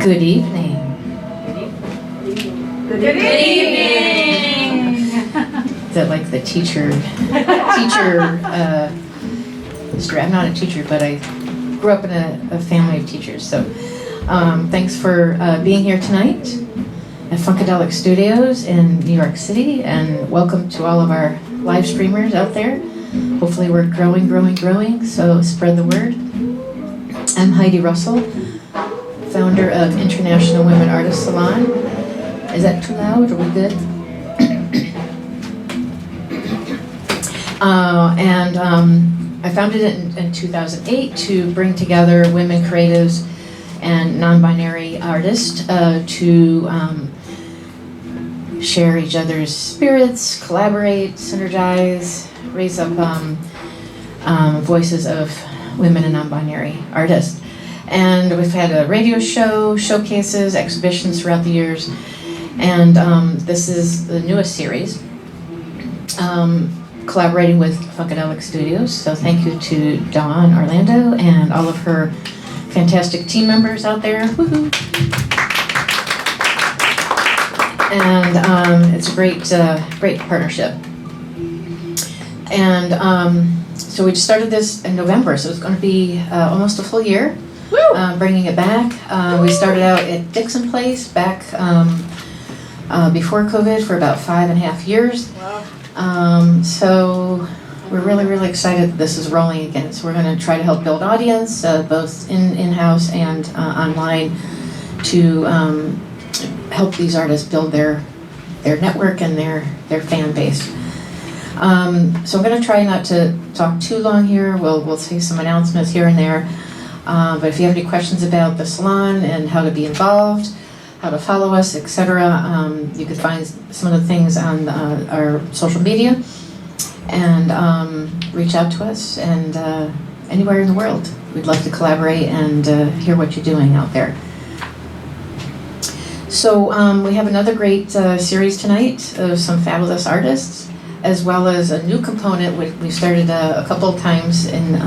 Good evening. Good evening. Is that like the teacher, I'm not a teacher, but I grew up in a family of teachers. So thanks for being here tonight at Funkadelic Studios in New York City, and welcome to all of our live streamers out there. Hopefully we're growing, so spread the word. I'm Heidi Russell, founder of International Women Artists Salon. Is that too loud? Are we good? I founded it in 2008 to bring together women creatives and non-binary artists to share each other's spirits, collaborate, synergize, raise up voices of women and non-binary artists. And we've had a radio show, showcases, exhibitions throughout the years. And this is the newest series, collaborating with Funkadelic Studios. So thank you to Dawn Orlando and all of her fantastic team members out there. Woohoo! And it's a great partnership. And so we just started this in November, so it's going to be almost a full year, bringing it back. We started out at Dixon Place back before COVID for about 5.5 years. Wow. So we're really excited that this is rolling again. So we're going to try to help build audience, both in-house and online, to help these artists build their network and their fan base. So I'm going to try not to talk too long here. We'll say some announcements here and there. But if you have any questions about the salon and how to be involved, how to follow us, etc., you can find some of the things on our social media, and reach out to us, and anywhere in the world. We'd love to collaborate and hear what you're doing out there. So we have another great series tonight of some fabulous artists, as well as a new component which we started a couple of times in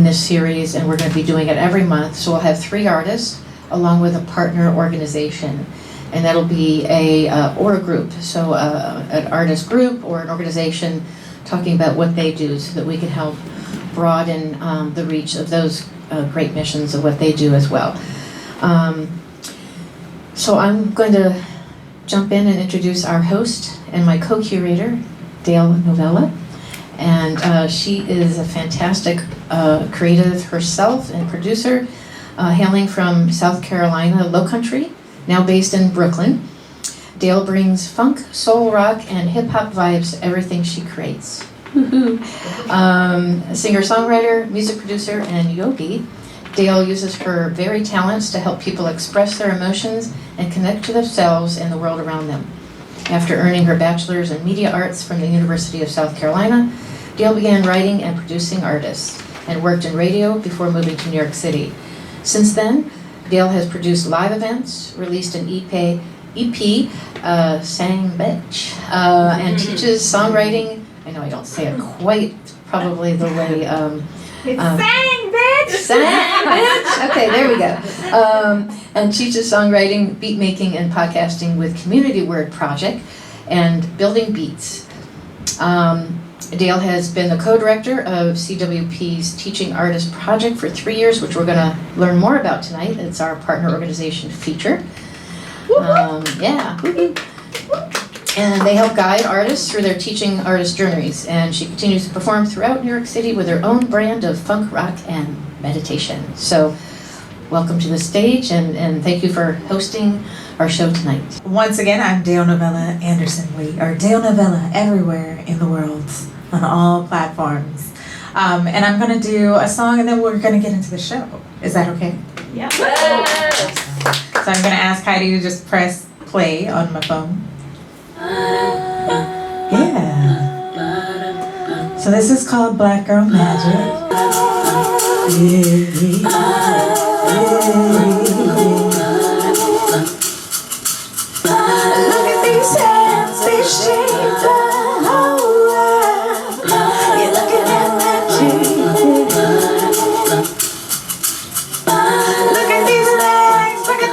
this series, and we're going to be doing it every month. So we'll have 3 artists along with a partner organization, and that'll be a group, so an artist group or an organization talking about what they do, so that we can help broaden the reach of those great missions of what they do as well. So I'm going to jump in and introduce our host and my co-curator, Dale Novella. And she is a fantastic creative herself and producer, hailing from South Carolina Lowcountry, now based in Brooklyn. Dale brings funk, soul, rock, and hip-hop vibes to everything she creates. Singer-songwriter, music producer, and yogi, Dale uses her varied talents to help people express their emotions and connect to themselves and the world around them. After earning her bachelor's in media arts from the University of South Carolina, Dale began writing and producing artists and worked in radio before moving to New York City. Since then, Dale has produced live events, released an EP, Sang Bitch, and teaches songwriting. I know I don't say it quite probably the way... It's Sang Bitch! Sang Bitch! Okay, there we go. And teaches songwriting, beat making, and podcasting with Community Word Project and Building Beats. Dale has been the co-director of CWP's Teaching Artist Project for 3 years, which we're going to learn more about tonight. It's our partner organization feature. And they help guide artists through their teaching artist journeys. And she continues to perform throughout New York City with her own brand of funk, rock, and meditation. So welcome to the stage, and thank you for hosting our show tonight. Once again, I'm Dale Novella Anderson. We are Dale Novella everywhere in the world, on all platforms. And I'm going to do a song, and then we're going to get into the show. Is that okay? Yeah. So I'm going to ask Heidi to just press play on my phone. Yeah. So this is called Black Girl Magic. Look at these hands, they shape the whole world. You're looking at magic. Look at these legs, look at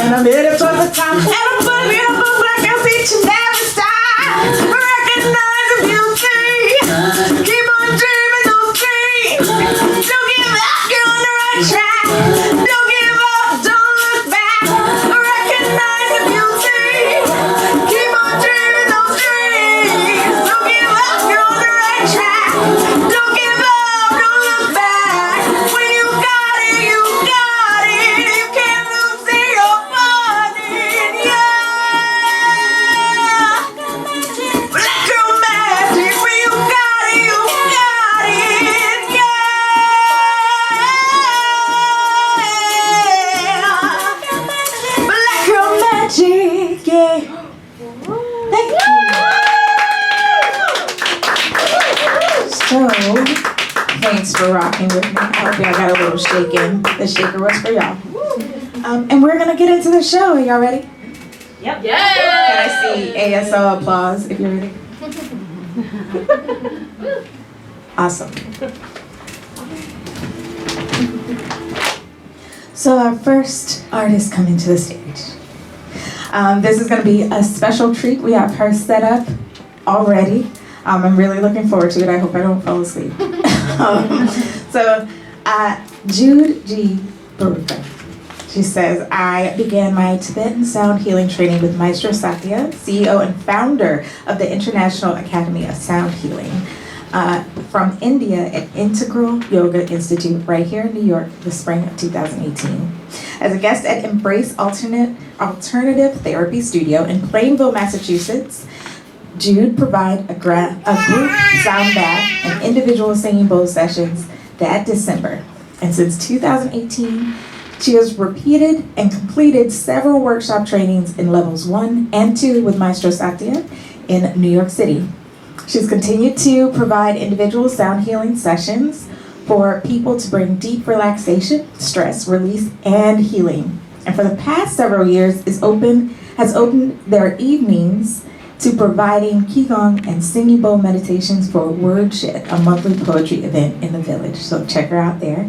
and I'm headed towards the top. And I'm putting it up like I each and every star. Recognize the beauty. Keep on dreaming those dreams. Don't give up, you're on the right track. Don't give up, don't look back. Recognize the beauty. Keep on dreaming those dreams. Don't give up, you're on the right track. Don't give up, don't look back. When you got it, you got it. You can't lose it, you're funny. Yeah. Black girl magic. When you got it, you got it. Yeah. Black girl magic. Yeah. Thank you. So, thanks for rocking with me. I hope y'all got a little shaking. The shaker was for y'all. And we're gonna get into the show. Are y'all ready? Yep. Can I see ASL applause if you're ready? Awesome. So our first artist coming to the stage. This is going to be a special treat. We have her set up already. I'm really looking forward to it. I hope I don't fall asleep. Jude G. Barucha. She says, I began my Tibetan sound healing training with Maestro Satya, CEO and founder of the International Academy of Sound Healing, from India at Integral Yoga Institute right here in New York, the spring of 2018. As a guest at Embrace Alternative Therapy Studio in Plainville, Massachusetts, Jude provided a group sound bath and individual singing bowl sessions that December. And since 2018, she has repeated and completed several workshop trainings in levels 1 and 2 with Maestro Satya in New York City. She's continued to provide individual sound healing sessions for people to bring deep relaxation, stress release, and healing. And for the past several years, has opened their evenings to providing Qigong and singing bowl meditations for Word Shit, a monthly poetry event in the village. So check her out there.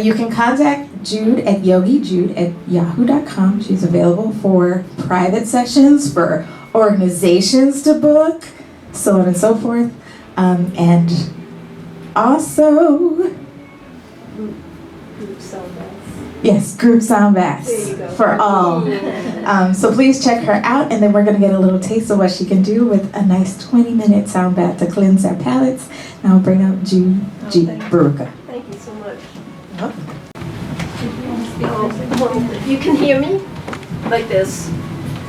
You can contact Jude at yogijude@yahoo.com. She's available for private sessions, for organizations to book, so on and so forth. And also, yes, group sound baths for all. So please check her out, and then we're going to get a little taste of what she can do with a nice 20-minute sound bath to cleanse our palates. Now I'll bring up Jude G. Barucha. Thank you so much. Welcome. You can hear me like this.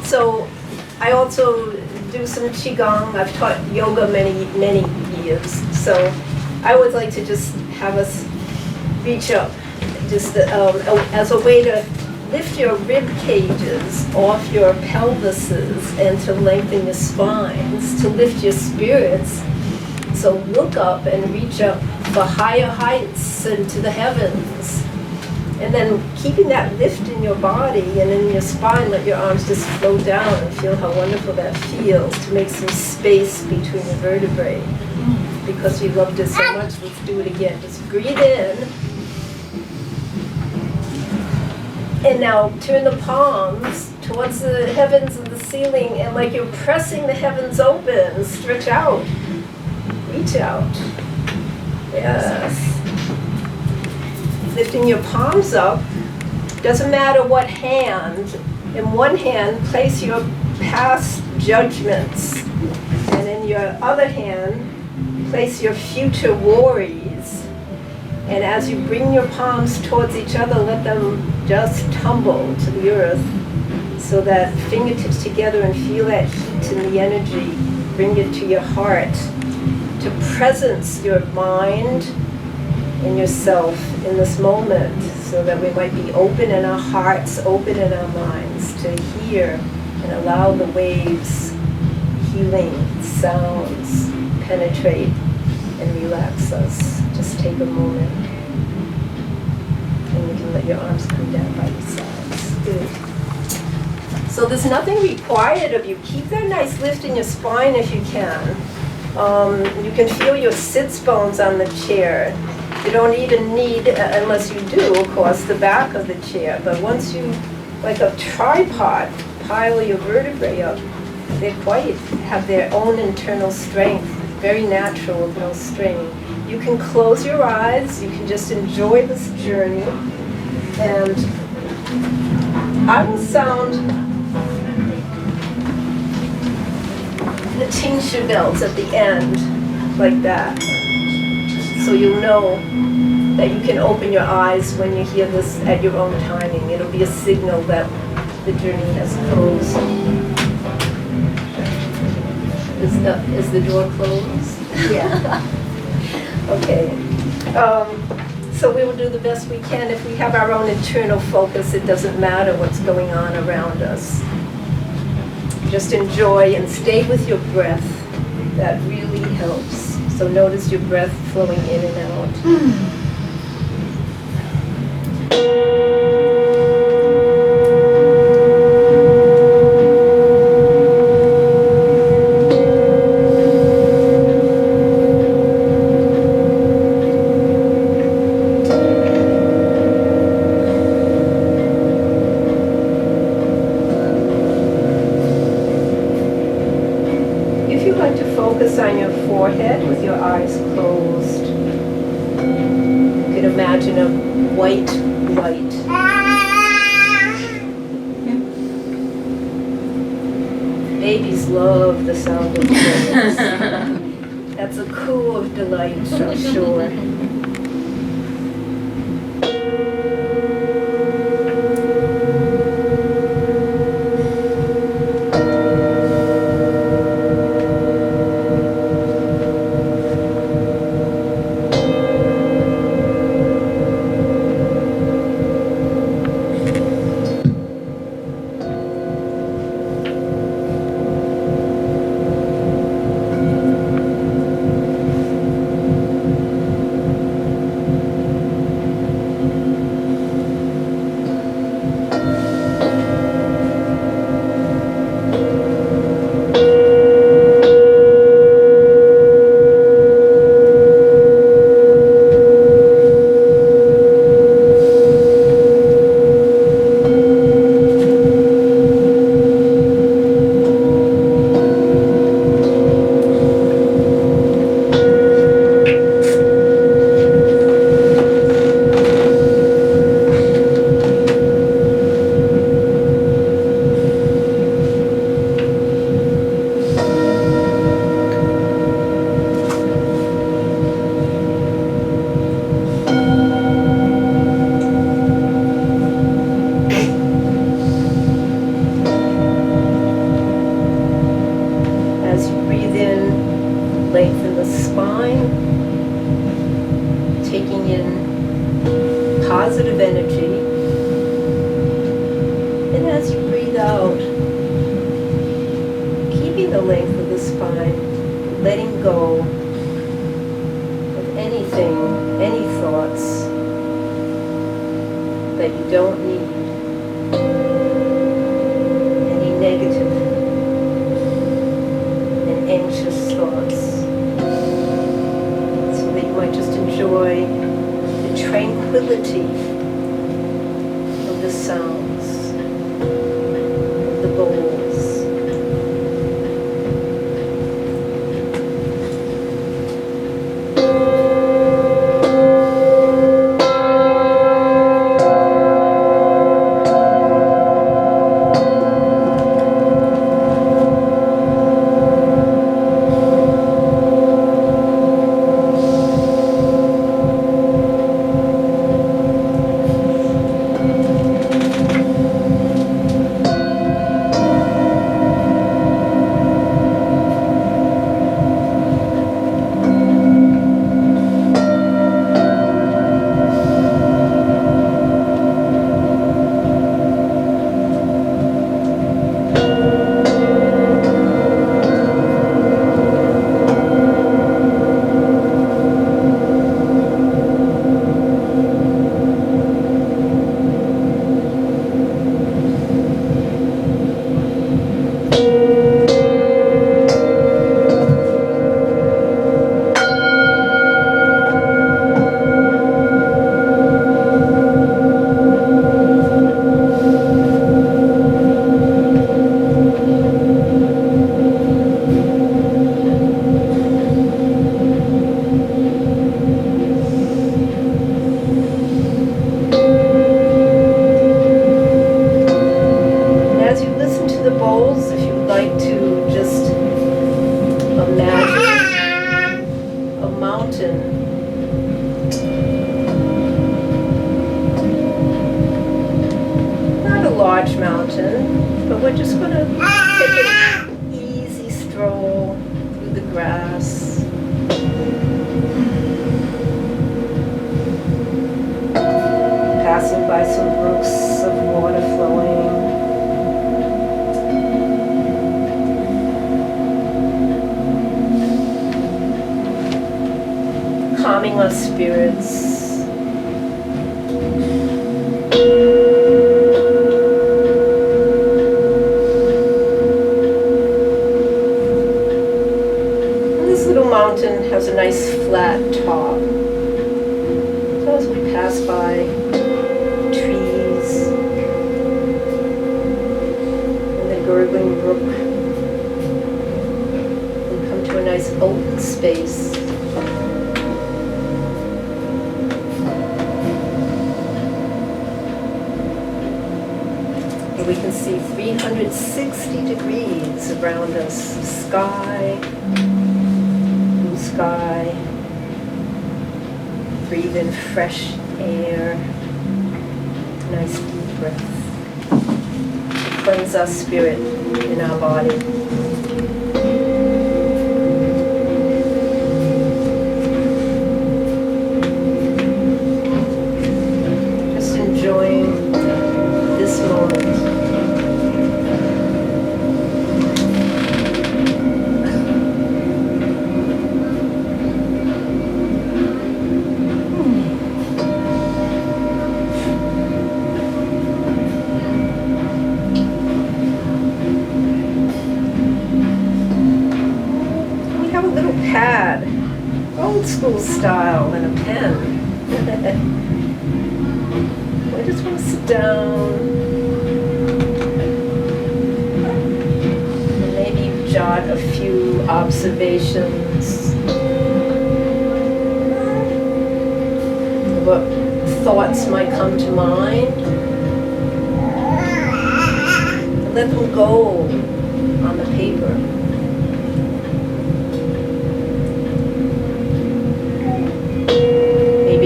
So I also do some Qigong. I've taught yoga many years. So I would like to just have us reach up, just as a way to lift your rib cages off your pelvises and to lengthen your spines, to lift your spirits. So look up and reach up for higher heights into the heavens. And then keeping that lift in your body and in your spine, let your arms just flow down and feel how wonderful that feels, to make some space between the vertebrae. Because you loved it so much, let's do it again. Just breathe in. And now turn the palms towards the heavens and the ceiling, and like you're pressing the heavens open, stretch out, reach out. Yes. Lifting your palms up, doesn't matter what hand. In one hand, place your past judgments, and in your other hand, place your future worries. And as you bring your palms towards each other, let them just tumble to the earth, so that fingertips together and feel that heat and the energy. Bring it to your heart, to presence your mind and yourself in this moment, so that we might be open in our hearts, open in our minds to hear and allow the waves, healing sounds penetrate and relax us. Just take a moment, and you can let your arms come down by your sides. Good. So there's nothing required of you. Keep that nice lift in your spine if you can. You can feel your sits bones on the chair. You don't even need, unless you do, of course, the back of the chair. But once you like a tripod, pile your vertebrae up. They quite have their own internal strength, very natural with no strain. You can close your eyes, you can just enjoy this journey, and I will sound the tincture bells at the end, like that. So you'll know that you can open your eyes when you hear this at your own timing. It'll be a signal that the journey has closed. Is the door closed? Yeah. Okay. So we will do the best we can. If we have our own internal focus, it doesn't matter what's going on around us. Just enjoy and stay with your breath. That really helps. So notice your breath flowing in and out. If you like to focus on your forehead with your eyes closed, you can imagine a white light. Babies love the sound of words. That's a coo of delight, I'm sure. Lengthen the spine, taking in positive energy. And as you breathe out, keeping the length of the spine, letting go of anything, any thoughts that you don't need, any negative and anxious thoughts. Just enjoy the tranquility of the sounds, of the bowls. like to just imagine a mountain. Not a large mountain, but we're just going to take an easy stroll through the grass. Passing by some brooks of water flowing. Calming our spirits. And this little mountain has a nice flat top. So as we pass by trees and the gurgling brook, we come to a nice open space. We can see 360 degrees around us. Sky, blue sky. Breathe in fresh air. Nice deep breath. Cleanse our spirit in our body. Just enjoying this moment. Pad, old school style, and a pen. I just want to sit down and maybe jot a few observations. What thoughts might come to mind. And let them go on the paper.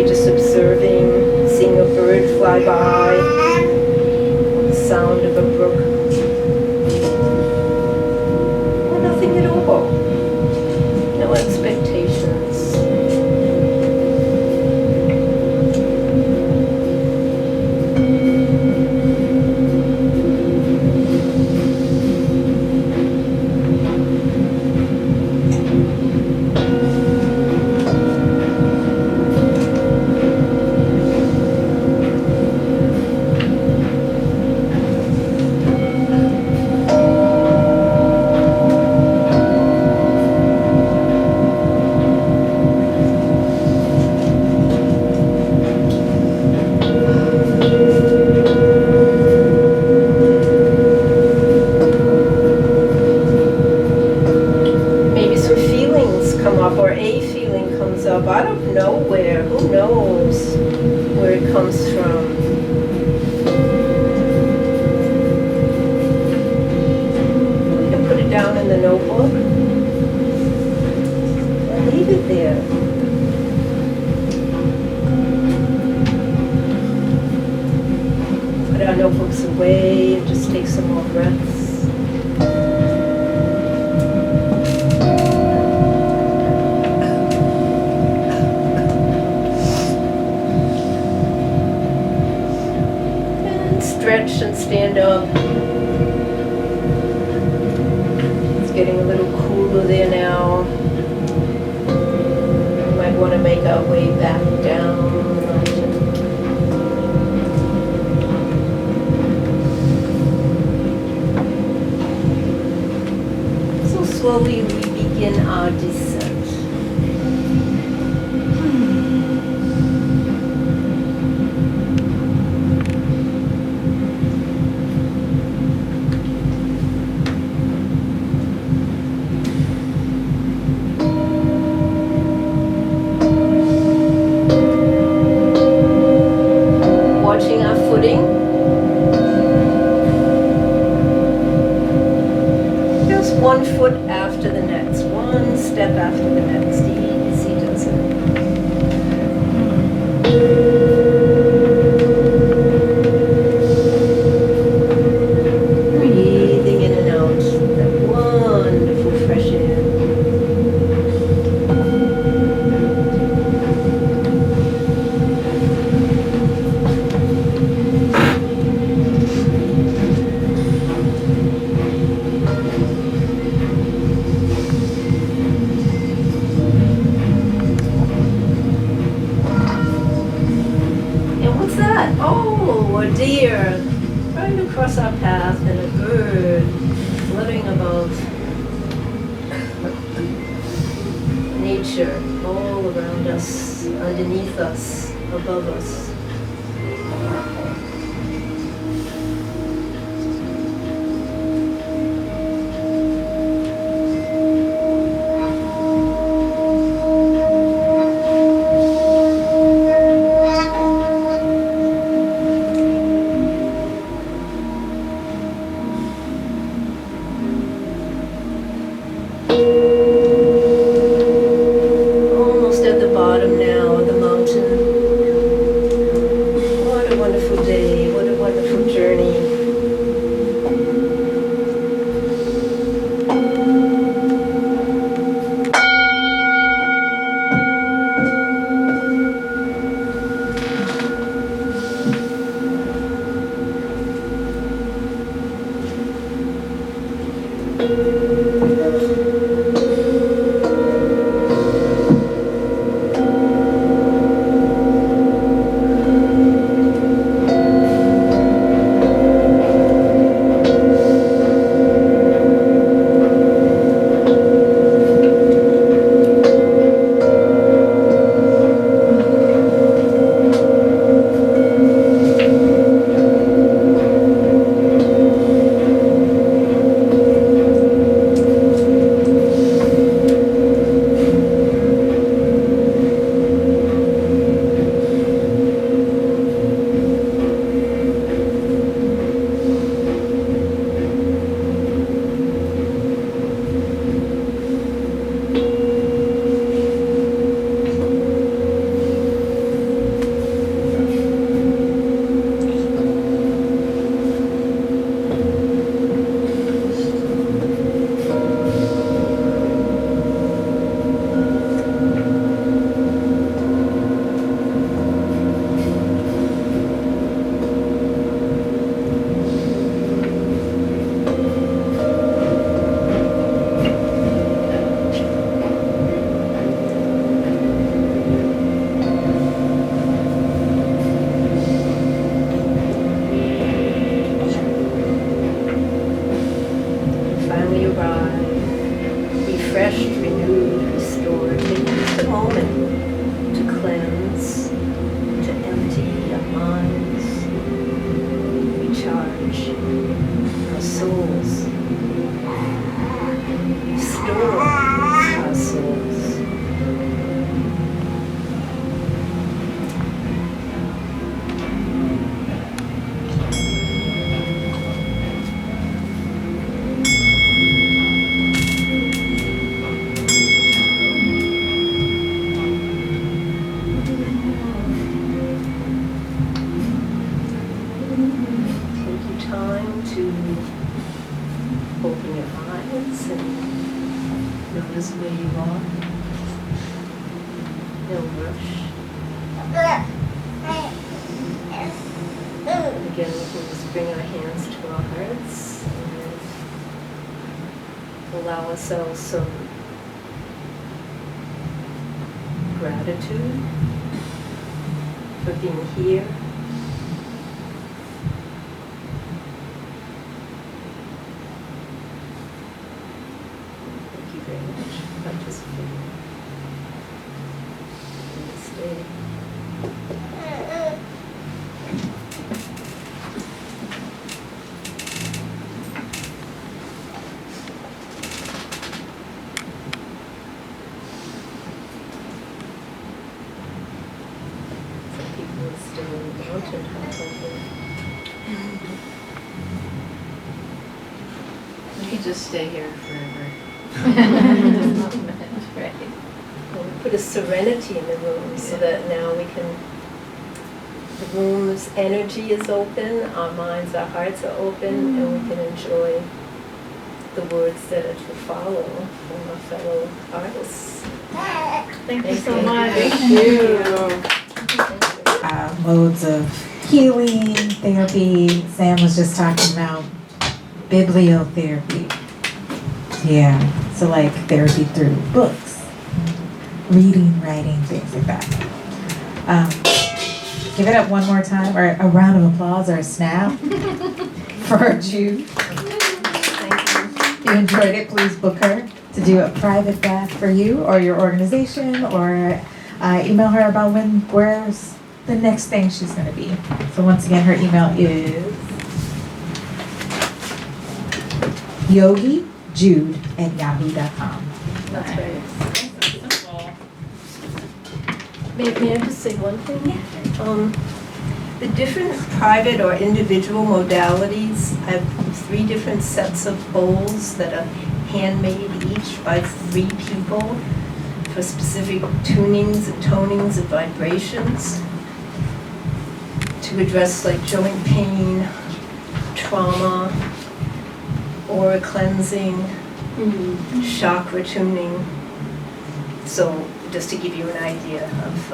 Just observing, seeing a bird fly by, the sound of a brook, or nothing at all, no expectations. I don't know where, who knows where it comes from. You can put it down in the notebook and leave it there. Put our notebooks away and just take some more breaths. Stretch and stand up. It's getting a little cooler there now. We might want to make our way back down the mountain. So slowly we begin our descent. one foot after the next, one step after the next. Easy does it. Breathing in and out that wonderful fresh air. Oh, a deer right across our path and a bird fluttering above. Nature all around us, underneath us, above us. Allow ourselves some gratitude for being here. Thank you very much for participating in this day. We could just stay here forever. Right. And we put a serenity in the room so that now we can, the room's energy is open, our minds, our hearts are open, and we can enjoy the words that are to follow from our fellow artists. Thank you so you. much. Thank you. Modes of healing, therapy. Sam was just talking about bibliotherapy. Yeah, so like therapy through books, reading, writing, things like that. Give it up one more time, or a round of applause or a snap for Jude. If you enjoyed it, please book her to do a private bath for you or your organization, or email her about where's the next thing she's going to be. So once again, her email is yogijude@yahoo.com. That's right. May I just say one thing? The different private or individual modalities, I have 3 different sets of bowls that are handmade each by 3 people for specific tunings and tonings and vibrations to address like joint pain, trauma, aura cleansing, chakra tuning. So just to give you an idea of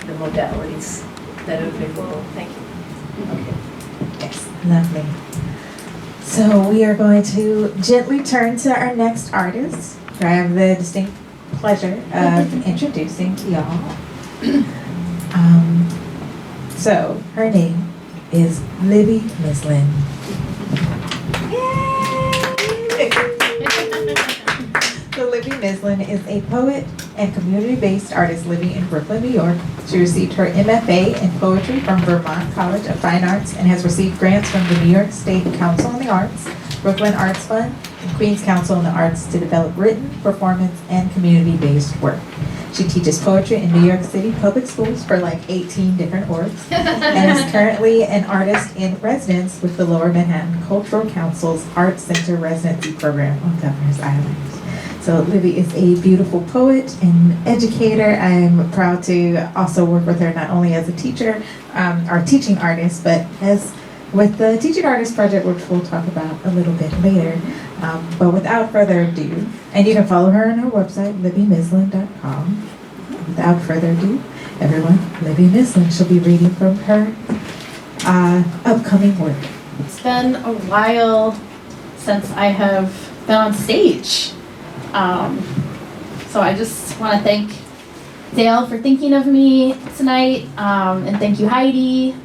the modalities that are available. Thank you. Okay. Yes, lovely. So we are going to gently turn to our next artist, who I have the distinct pleasure of introducing to y'all. So her name is Libby Mislan. So Libby Mislan is a poet and community-based artist living in Brooklyn, New York. She received her MFA in poetry from Vermont College of Fine Arts and has received grants from the New York State Council on the Arts, Brooklyn Arts Fund, and Queens Council on the Arts to develop written, performance, and community-based work. She teaches poetry in New York City public schools for like 18 different orgs and is currently an artist in residence with the Lower Manhattan Cultural Council's Arts Center residency program on Governor's Island. So Libby is a beautiful poet and educator. I'm proud to also work with her not only as a teacher, our teaching artist, but as with the Teaching Artist Project, which we'll talk about a little bit later. But without further ado, and you can follow her on her website, libbymislan.com. Without further ado, everyone, Libby Mislan. She'll be reading from her upcoming work. It's been a while since I have been on stage. So I just want to thank Dale for thinking of me tonight, and thank you, Heidi,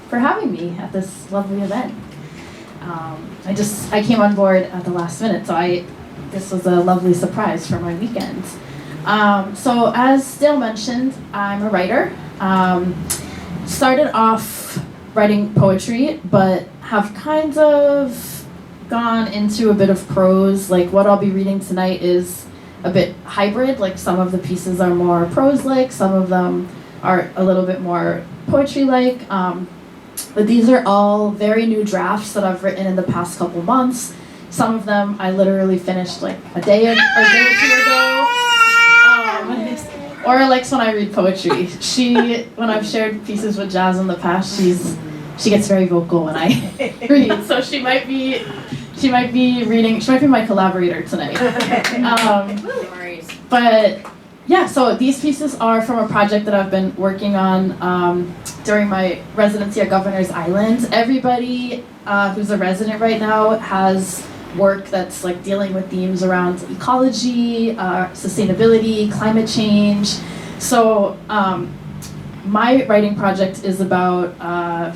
for having me at this lovely event. I came on board at the last minute, so this was a lovely surprise for my weekend. So as Dale mentioned, I'm a writer. Started off writing poetry, but have kind of gone into a bit of prose. Like what I'll be reading tonight is a bit hybrid. Like some of the pieces are more prose-like, some of them are a little bit more poetry-like. But these are all very new drafts that I've written in the past couple months. Some of them I literally finished like a day or 2 ago. Or likes when I read poetry. When I've shared pieces with Jazz in the past, she gets very vocal when I read. So she might be reading. She might be my collaborator tonight. But yeah, so these pieces are from a project that I've been working on during my residency at Governor's Island. Everybody who's a resident right now has work that's like dealing with themes around ecology, sustainability, climate change. So my writing project is about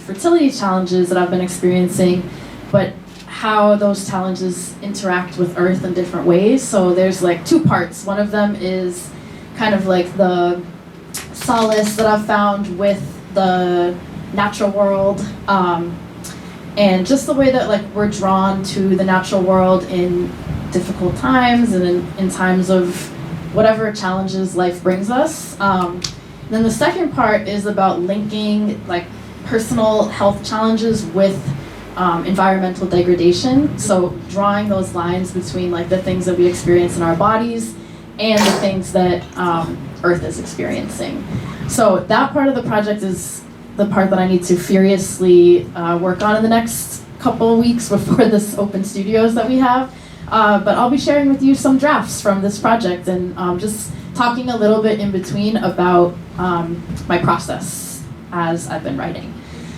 fertility challenges that I've been experiencing, but how those challenges interact with Earth in different ways. So there's like 2 parts. One of them is kind of like the solace that I've found with the natural world, and just the way that like we're drawn to the natural world in difficult times and in times of whatever challenges life brings us. Then the second part is about linking like personal health challenges with environmental degradation. So drawing those lines between like the things that we experience in our bodies and the things that Earth is experiencing. So that part of the project is the part that I need to furiously work on in the next couple of weeks before this open studios that we have. But I'll be sharing with you some drafts from this project and just talking a little bit in between about my process as I've been writing.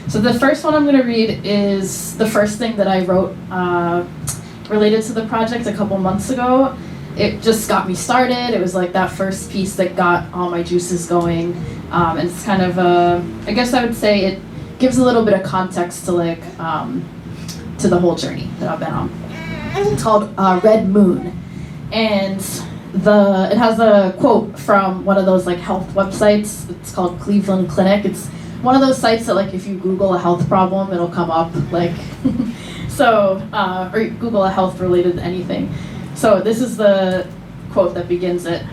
So the first one I'm going to read is the first thing that I wrote related to the project a couple months ago. It just got me started. It was like that first piece that got all my juices going. And it's kind of I guess I would say it gives a little bit of context to like to the whole journey that I've been on. It's called Red Moon, and it has a quote from one of those like health websites. It's called Cleveland Clinic. It's one of those sites that like if you Google a health problem, it'll come up like so, or you Google a health related anything. So this is the quote that begins it.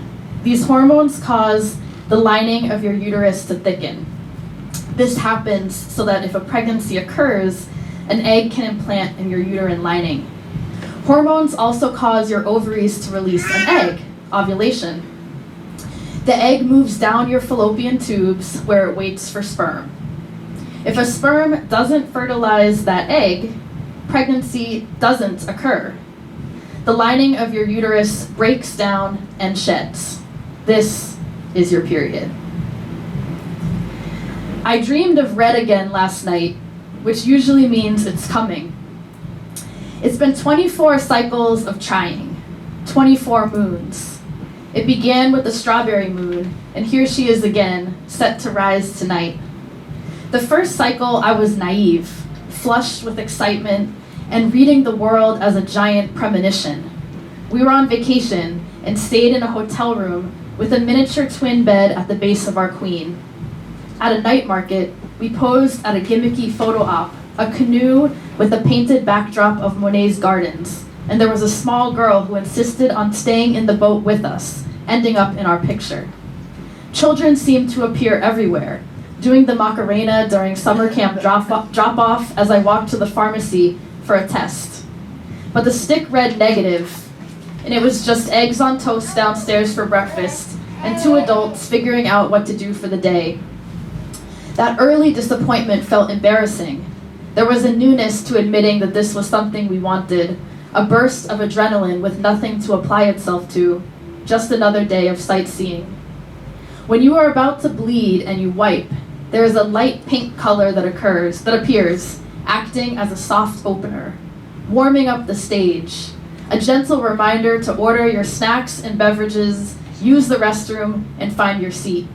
These hormones cause the lining of your uterus to thicken. This happens so that if a pregnancy occurs, an egg can implant in your uterine lining. Hormones also cause your ovaries to release an egg, ovulation. The egg moves down your fallopian tubes where it waits for sperm. If a sperm doesn't fertilize that egg, pregnancy doesn't occur. The lining of your uterus breaks down and sheds. This is your period. I dreamed of red again last night, which usually means it's coming. It's been 24 cycles of trying, 24 moons. It began with the strawberry moon, and here she is again, set to rise tonight. The first cycle I was naive, flushed with excitement, and reading the world as a giant premonition. We were on vacation and stayed in a hotel room with a miniature twin bed at the base of our queen. At a night market, we posed at a gimmicky photo op, a canoe with a painted backdrop of Monet's gardens, and there was a small girl who insisted on staying in the boat with us, ending up in our picture. Children seemed to appear everywhere, doing the Macarena during summer camp drop-off as I walked to the pharmacy for a test. But the stick read negative, and it was just eggs on toast downstairs for breakfast, and two adults figuring out what to do for the day. That early disappointment felt embarrassing. There was a newness to admitting that this was something we wanted, a burst of adrenaline with nothing to apply itself to, just another day of sightseeing. When you are about to bleed and you wipe, there is a light pink color that appears, acting as a soft opener, warming up the stage, a gentle reminder to order your snacks and beverages, use the restroom, and find your seat.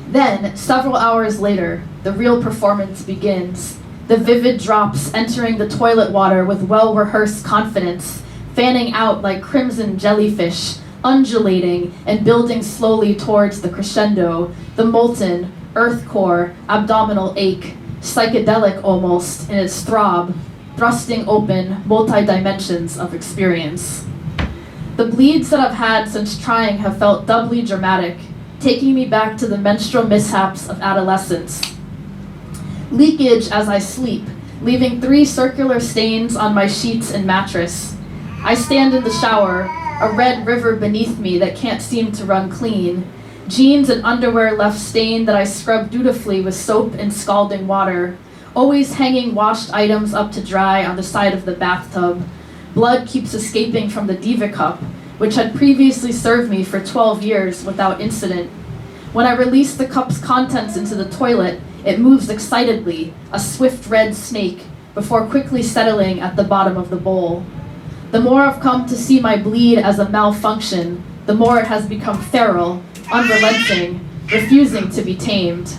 Then, several hours later, the real performance begins. The vivid drops entering the toilet water with well-rehearsed confidence, fanning out like crimson jellyfish, undulating and building slowly towards the crescendo, the molten, earth core, abdominal ache, psychedelic almost in its throb, thrusting open multi-dimensions of experience. The bleeds that I've had since trying have felt doubly dramatic, taking me back to the menstrual mishaps of adolescence. Leakage as I sleep, leaving 3 circular stains on my sheets and mattress. I stand in the shower, a red river beneath me that can't seem to run clean. Jeans and underwear left stained that I scrub dutifully with soap and scalding water. Always hanging washed items up to dry on the side of the bathtub. Blood keeps escaping from the Diva cup, which had previously served me for 12 years without incident. When I release the cup's contents into the toilet, it moves excitedly, a swift red snake, before quickly settling at the bottom of the bowl. The more I've come to see my bleed as a malfunction, the more it has become feral, unrelenting, refusing to be tamed.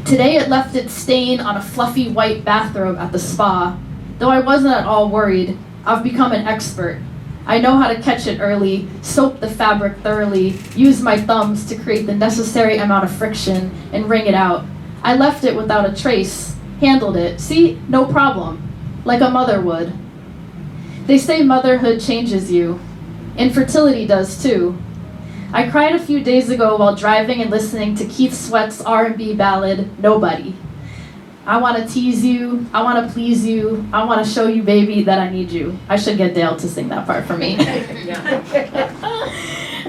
Today it left its stain on a fluffy white bathrobe at the spa. Though I wasn't at all worried, I've become an expert. I know how to catch it early, soap the fabric thoroughly, use my thumbs to create the necessary amount of friction, and wring it out. I left it without a trace, handled it, see, no problem, like a mother would. They say motherhood changes you. Infertility does too. I cried a few days ago while driving and listening to Keith Sweat's R&B ballad, Nobody. I want to tease you. I want to please you. I want to show you, baby, that I need you. I should get Dale to sing that part for me.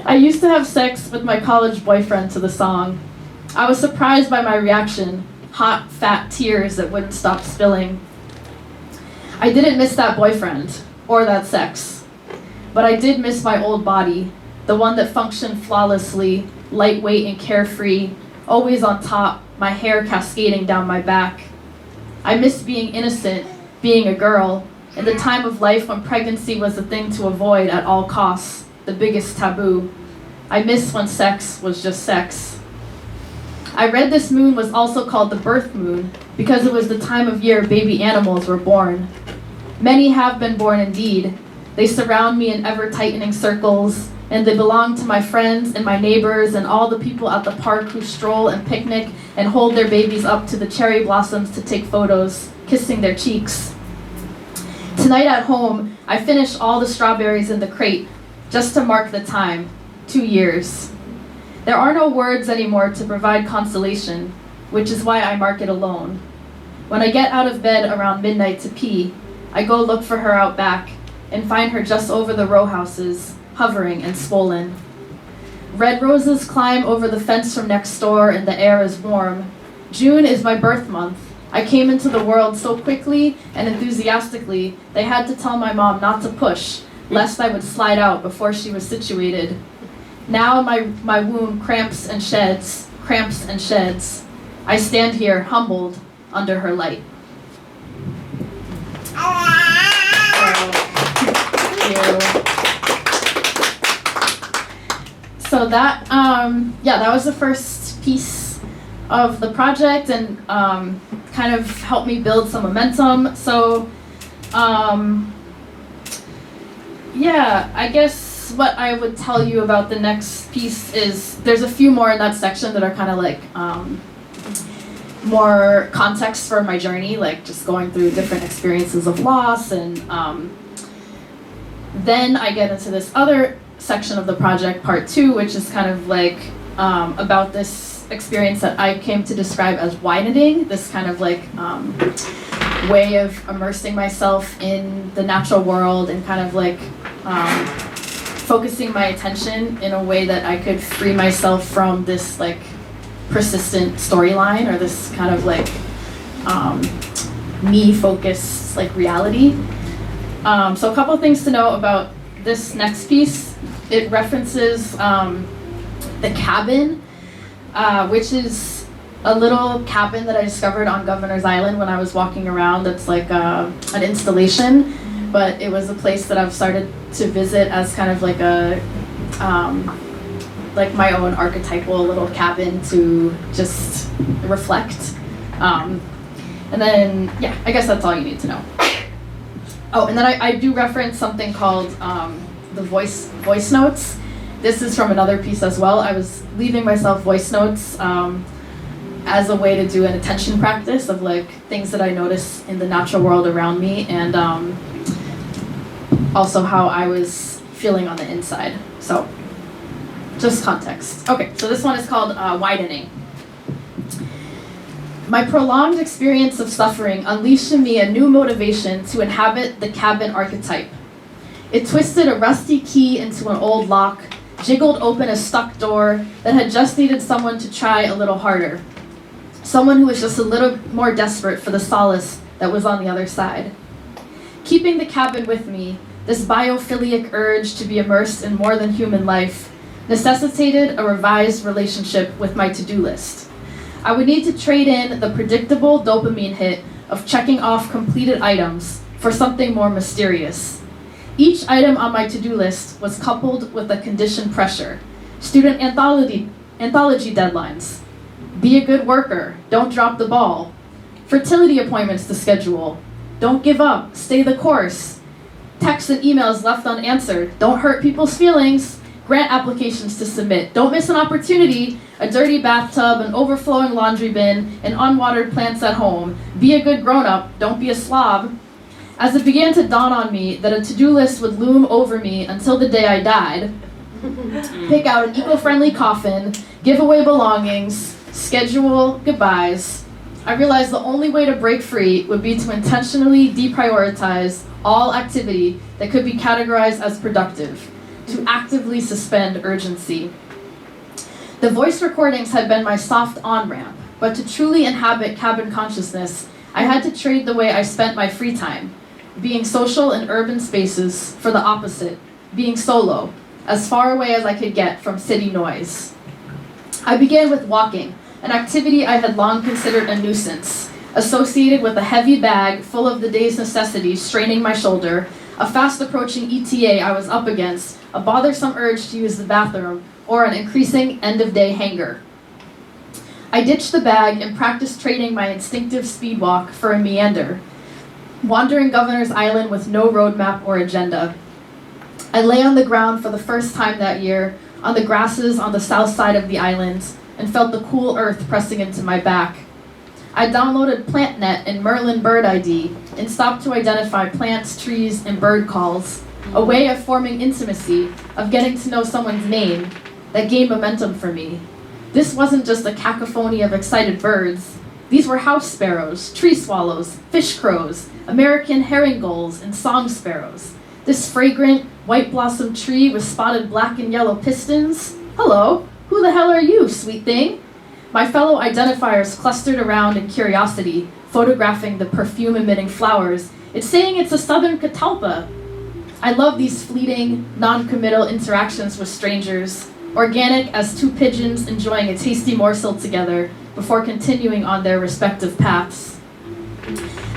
I used to have sex with my college boyfriend to the song. I was surprised by my reaction. Hot, fat tears that wouldn't stop spilling. I didn't miss that boyfriend or that sex, but I did miss my old body, the one that functioned flawlessly, lightweight and carefree, always on top, my hair cascading down my back. I miss being innocent, being a girl, in the time of life when pregnancy was the thing to avoid at all costs, the biggest taboo. I miss when sex was just sex. I read this moon was also called the birth moon because it was the time of year baby animals were born. Many have been born indeed. They surround me in ever-tightening circles, and they belong to my friends and my neighbors and all the people at the park who stroll and picnic and hold their babies up to the cherry blossoms to take photos, kissing their cheeks. Tonight at home, I finished all the strawberries in the crate just to mark the time, 2 years. There are no words anymore to provide consolation, which is why I mark it alone. When I get out of bed around midnight to pee, I go look for her out back and find her just over the row houses, hovering and swollen. Red roses climb over the fence from next door and the air is warm. June is my birth month. I came into the world so quickly and enthusiastically, they had to tell my mom not to push, lest I would slide out before she was situated. Now my womb cramps and sheds. I stand here humbled under her light. So that, that was the first piece of the project and kind of helped me build some momentum. So, I guess what I would tell you about the next piece is there's a few more in that section that are kind of like more context for my journey, like just going through different experiences of loss, and then I get into this other section of the project, part 2, which is kind of like about this experience that I came to describe as widening, this kind of like way of immersing myself in the natural world and kind of like focusing my attention in a way that I could free myself from this like persistent storyline or this kind of like me-focused like reality. So a couple of things to know about this next piece. It references the cabin, which is a little cabin that I discovered on Governor's Island when I was walking around. That's like an installation, but it was a place that I've started to visit as kind of like a like my own archetypal little cabin to just reflect. And then, I guess that's all you need to know. Oh, and then I do reference something called the voice notes. This is from another piece as well. I was leaving myself voice notes as a way to do an attention practice of like things that I notice in the natural world around me, and also how I was feeling on the inside. So, just context. Okay, so this one is called widening. My prolonged experience of suffering unleashed in me a new motivation to inhabit the cabin archetype. It twisted a rusty key into an old lock, jiggled open a stuck door that had just needed someone to try a little harder. Someone who was just a little more desperate for the solace that was on the other side. Keeping the cabin with me, this biophilic urge to be immersed in more than human life necessitated a revised relationship with my to-do list. I would need to trade in the predictable dopamine hit of checking off completed items for something more mysterious. Each item on my to-do list was coupled with a conditioned pressure. Student anthology deadlines. Be a good worker, don't drop the ball. Fertility appointments to schedule. Don't give up, stay the course. Texts and emails left unanswered, don't hurt people's feelings. Grant applications to submit, don't miss an opportunity. A dirty bathtub, an overflowing laundry bin, and unwatered plants at home. Be a good grown-up, don't be a slob. As it began to dawn on me that a to-do list would loom over me until the day I died, pick out an eco-friendly coffin, give away belongings, schedule goodbyes, I realized the only way to break free would be to intentionally deprioritize all activity that could be categorized as productive, to actively suspend urgency. The voice recordings had been my soft on-ramp, but to truly inhabit cabin consciousness, I had to trade the way I spent my free time, being social in urban spaces, for the opposite, being solo, as far away as I could get from city noise. I began with walking, an activity I had long considered a nuisance, associated with a heavy bag full of the day's necessities straining my shoulder, a fast-approaching ETA I was up against, a bothersome urge to use the bathroom, or an increasing end-of-day hangover. I ditched the bag and practiced trading my instinctive speed walk for a meander, wandering Governor's Island with no roadmap or agenda. I lay on the ground for the first time that year, on the grasses on the south side of the island, and felt the cool earth pressing into my back. I downloaded PlantNet and Merlin Bird ID and stopped to identify plants, trees, and bird calls, a way of forming intimacy, of getting to know someone's name, that gained momentum for me. This wasn't just a cacophony of excited birds. These were house sparrows, tree swallows, fish crows, American herring gulls, and song sparrows. This fragrant, white-blossomed tree with spotted black and yellow pistons. Hello, who the hell are you, sweet thing? My fellow identifiers clustered around in curiosity, photographing the perfume-emitting flowers. It's saying it's a southern catalpa. I love these fleeting, non-committal interactions with strangers, organic as two pigeons enjoying a tasty morsel together before continuing on their respective paths.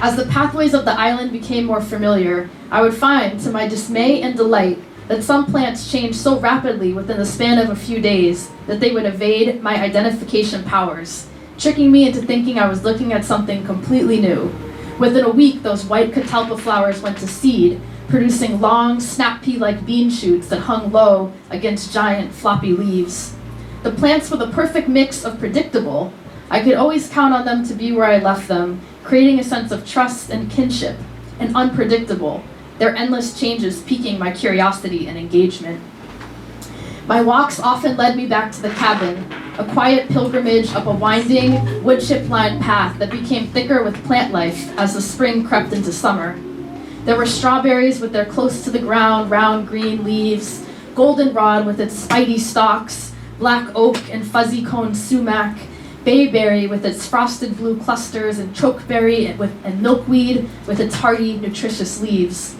As the pathways of the island became more familiar, I would find, to my dismay and delight, that some plants changed so rapidly within the span of a few days that they would evade my identification powers, tricking me into thinking I was looking at something completely new. Within a week, those white catalpa flowers went to seed, producing long, snap pea-like bean shoots that hung low against giant, floppy leaves. The plants were the perfect mix of predictable. I could always count on them to be where I left them, creating a sense of trust and kinship, and unpredictable, their endless changes piquing my curiosity and engagement. My walks often led me back to the cabin, a quiet pilgrimage up a winding, wood-chip-lined path that became thicker with plant life as the spring crept into summer. There were strawberries with their close-to-the-ground, round green leaves, goldenrod with its spidey stalks, black oak and fuzzy-coned sumac, bayberry with its frosted blue clusters, and chokeberry and milkweed with its hardy, nutritious leaves.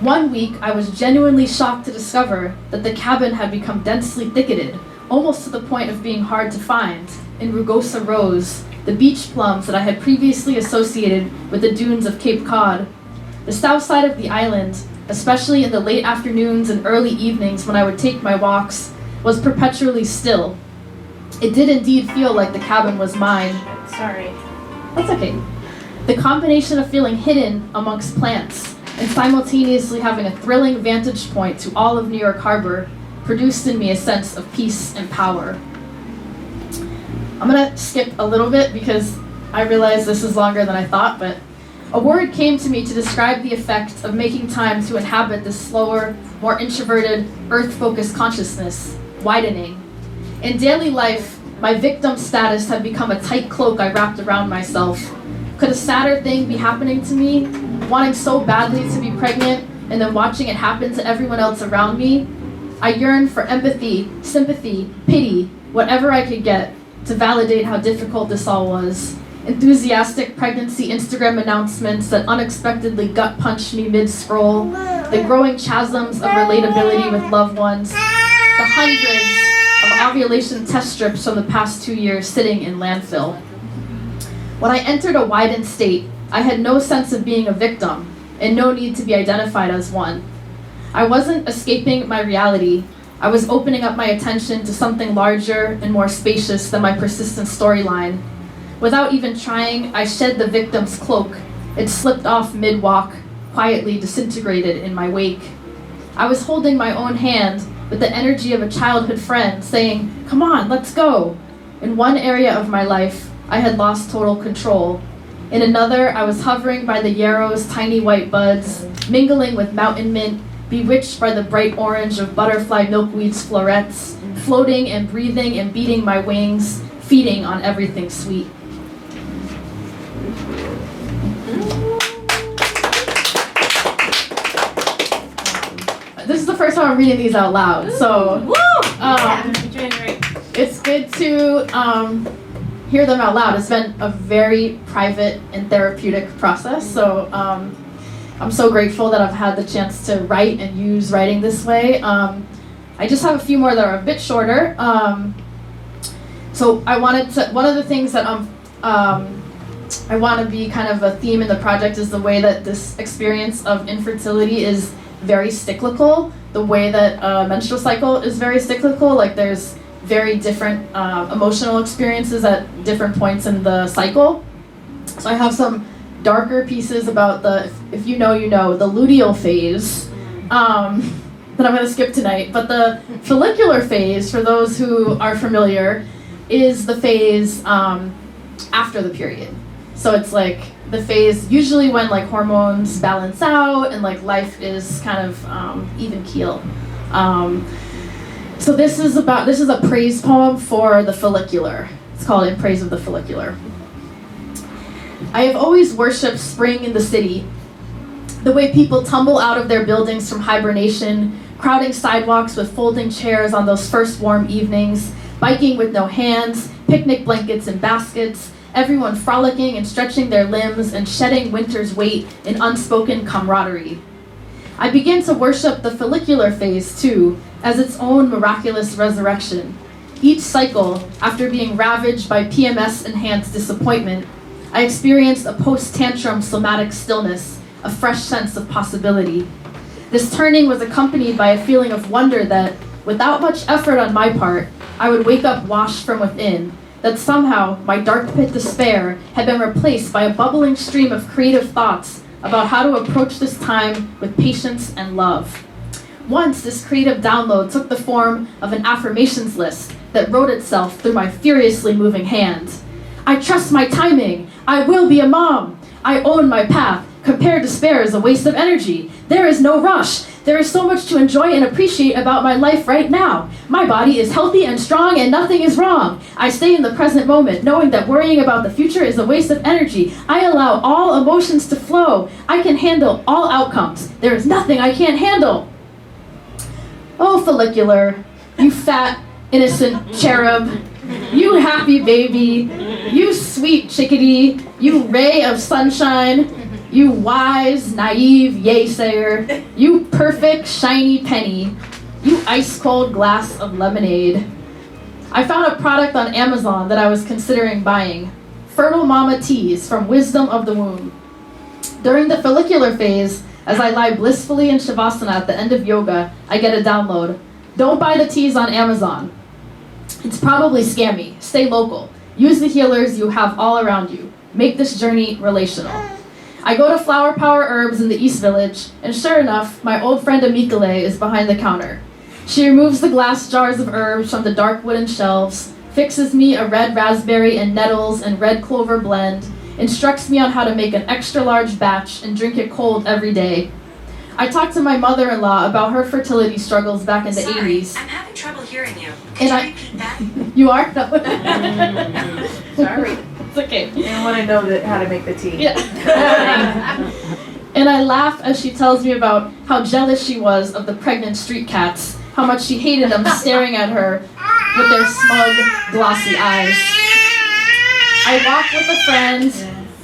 One week, I was genuinely shocked to discover that the cabin had become densely thicketed, almost to the point of being hard to find, in rugosa rose, the beach plums that I had previously associated with the dunes of Cape Cod. The south side of the island, especially in the late afternoons and early evenings when I would take my walks, was perpetually still. It did indeed feel like the cabin was mine. Sorry. That's okay. The combination of feeling hidden amongst plants and simultaneously having a thrilling vantage point to all of New York Harbor produced in me a sense of peace and power. I'm gonna skip a little bit because I realize this is longer than I thought, but a word came to me to describe the effect of making time to inhabit this slower, more introverted, earth-focused consciousness, widening. In daily life, my victim status had become a tight cloak I wrapped around myself. Could a sadder thing be happening to me? Wanting so badly to be pregnant and then watching it happen to everyone else around me? I yearned for empathy, sympathy, pity, whatever I could get to validate how difficult this all was. Enthusiastic pregnancy Instagram announcements that unexpectedly gut-punched me mid-scroll, the growing chasms of relatability with loved ones, the hundreds of ovulation test strips from the past 2 years sitting in landfill. When I entered a widened state, I had no sense of being a victim and no need to be identified as one. I wasn't escaping my reality. I was opening up my attention to something larger and more spacious than my persistent storyline. Without even trying, I shed the victim's cloak. It slipped off mid-walk, quietly disintegrated in my wake. I was holding my own hand with the energy of a childhood friend, saying, "Come on, let's go." In one area of my life, I had lost total control. In another, I was hovering by the yarrow's tiny white buds, mingling with mountain mint, bewitched by the bright orange of butterfly milkweed's florets, floating and breathing and beating my wings, feeding on everything sweet. first time I'm reading these out loud, so it's good to hear them out loud. It's been a very private and therapeutic process, so I'm so grateful that I've had the chance to write and use writing this way. I just have a few more that are a bit shorter. So I wanted to, one of the things that I want to be kind of a theme in the project is the way that this experience of infertility is very cyclical, the way that a menstrual cycle is very cyclical, like there's very different emotional experiences at different points in the cycle. So I have some darker pieces about the, if you know, the luteal phase, that I'm going to skip tonight. But the follicular phase, for those who are familiar, is the phase after the period. So it's like the phase usually when like hormones balance out and like life is kind of even keel. So this is a praise poem for the follicular. It's called In Praise of the Follicular. I have always worshipped spring in the city, the way people tumble out of their buildings from hibernation, crowding sidewalks with folding chairs on those first warm evenings, biking with no hands, picnic blankets and baskets, everyone frolicking and stretching their limbs and shedding winter's weight in unspoken camaraderie. I began to worship the follicular phase too, as its own miraculous resurrection. Each cycle, after being ravaged by PMS-enhanced disappointment, I experienced a post-tantrum somatic stillness, a fresh sense of possibility. This turning was accompanied by a feeling of wonder that, without much effort on my part, I would wake up washed from within, that somehow my dark pit despair had been replaced by a bubbling stream of creative thoughts about how to approach this time with patience and love. Once, this creative download took the form of an affirmations list that wrote itself through my furiously moving hand. I trust my timing. I will be a mom. I own my path. Compare despair as a waste of energy. There is no rush. There is so much to enjoy and appreciate about my life right now. My body is healthy and strong and nothing is wrong. I stay in the present moment, knowing that worrying about the future is a waste of energy. I allow all emotions to flow. I can handle all outcomes. There is nothing I can't handle. Oh, follicular, you fat, innocent cherub. You happy baby. You sweet chickadee. You ray of sunshine. You wise, naive yaysayer. You perfect, shiny penny. You ice-cold glass of lemonade. I found a product on Amazon that I was considering buying. Fertile Mama Teas from Wisdom of the Womb. During the follicular phase, as I lie blissfully in Shavasana at the end of yoga, I get a download. Don't buy the teas on Amazon. It's probably scammy. Stay local. Use the healers you have all around you. Make this journey relational. I go to Flower Power Herbs in the East Village, and sure enough, my old friend Amikale is behind the counter. She removes the glass jars of herbs from the dark wooden shelves, fixes me a red raspberry and nettles and red clover blend, instructs me on how to make an extra large batch and drink it cold every day. I talked to my mother-in-law about her fertility struggles back in the 80s. I'm having trouble hearing you. Could you repeat that? You are? No. Sorry. It's okay. I want to know how to make the tea. Yeah. And I laugh as she tells me about how jealous she was of the pregnant street cats, how much she hated them staring at her with their smug, glossy eyes. I walk with a friend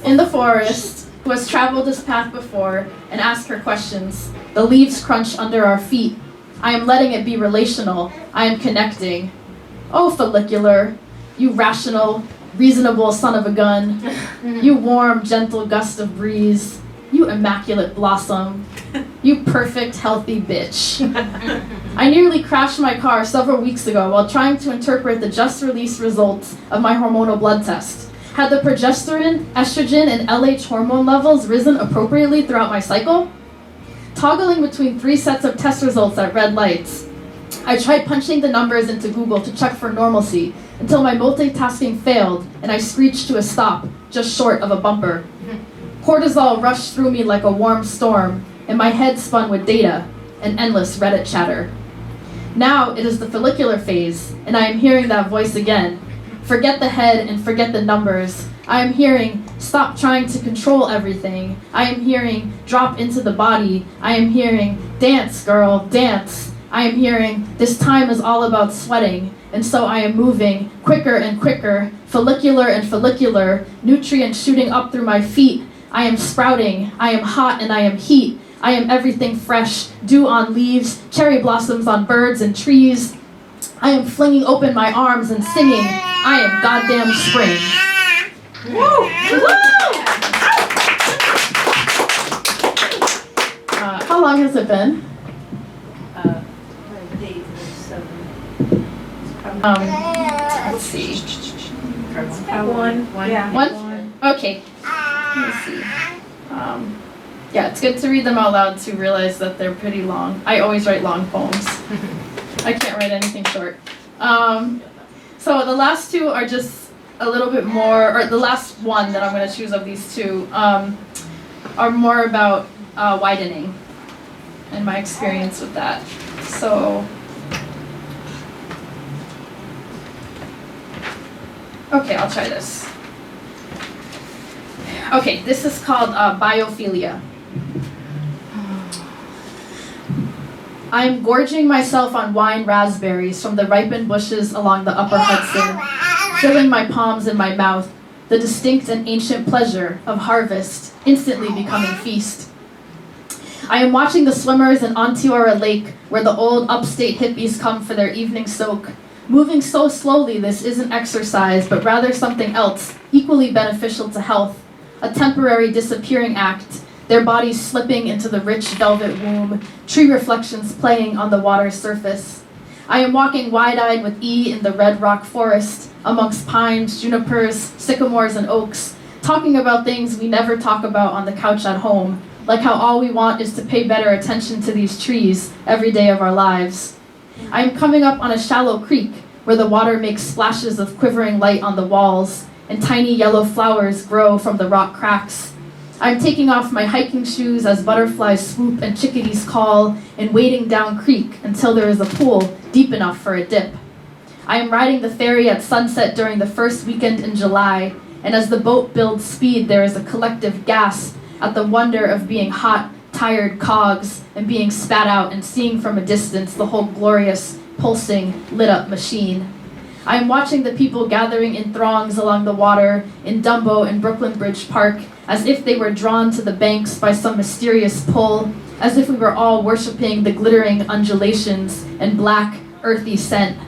in the forest who has traveled this path before and ask her questions. The leaves crunch under our feet. I am letting it be relational. I am connecting. Oh, follicular, you rational, reasonable son of a gun. You warm, gentle gust of breeze. You immaculate blossom. You perfect, healthy bitch. I nearly crashed my car several weeks ago while trying to interpret the just-released results of my hormonal blood test. Had the progesterone, estrogen, and LH hormone levels risen appropriately throughout my cycle? Toggling between 3 sets of test results at red lights, I tried punching the numbers into Google to check for normalcy until my multitasking failed and I screeched to a stop, just short of a bumper. Cortisol rushed through me like a warm storm, and my head spun with data and endless Reddit chatter. Now it is the follicular phase, and I am hearing that voice again. Forget the head and forget the numbers. I am hearing, stop trying to control everything. I am hearing, drop into the body. I am hearing, dance, girl, dance. I am hearing, this time is all about sweating, and so I am moving, quicker and quicker, follicular and follicular, nutrients shooting up through my feet. I am sprouting, I am hot and I am heat. I am everything fresh, dew on leaves, cherry blossoms on birds and trees. I am flinging open my arms and singing, I am goddamn spring. Woo! How long has it been? Date is, Let's see. One. Yeah. One? Okay. Let's see. Yeah, it's good to read them out loud to realize that they're pretty long. I always write long poems. I can't write anything short. So the last two are just a little bit more, or the last one that I'm going to choose of these two are more about widening and my experience with that. So, okay, I'll try this. Okay, this is called biophilia. I am gorging myself on wine raspberries from the ripened bushes along the upper Hudson, filling my palms in my mouth, the distinct and ancient pleasure of harvest instantly becoming feast. I am watching the swimmers in Onteora Lake, where the old upstate hippies come for their evening soak. Moving so slowly, this isn't exercise, but rather something else, equally beneficial to health. A temporary disappearing act, their bodies slipping into the rich velvet womb, tree reflections playing on the water's surface. I am walking wide-eyed with E in the red rock forest, amongst pines, junipers, sycamores, and oaks, talking about things we never talk about on the couch at home, like how all we want is to pay better attention to these trees every day of our lives. I am coming up on a shallow creek, where the water makes splashes of quivering light on the walls, and tiny yellow flowers grow from the rock cracks. I'm taking off my hiking shoes as butterflies swoop and chickadees call, and wading down creek until there is a pool deep enough for a dip. I am riding the ferry at sunset during the first weekend in July, and as the boat builds speed, there is a collective gasp at the wonder of being hot, tired cogs and being spat out and seeing from a distance the whole glorious, pulsing, lit-up machine. I am watching the people gathering in throngs along the water in Dumbo and Brooklyn Bridge Park, as if they were drawn to the banks by some mysterious pull, as if we were all worshiping the glittering undulations and black, earthy scent.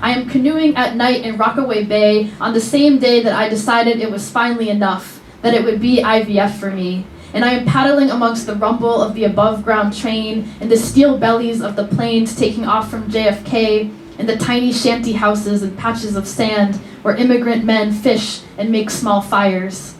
I am canoeing at night in Rockaway Bay on the same day that I decided it was finally enough, that it would be IVF for me, and I am paddling amongst the rumble of the above-ground train and the steel bellies of the planes taking off from JFK, and the tiny shanty houses and patches of sand where immigrant men fish and make small fires.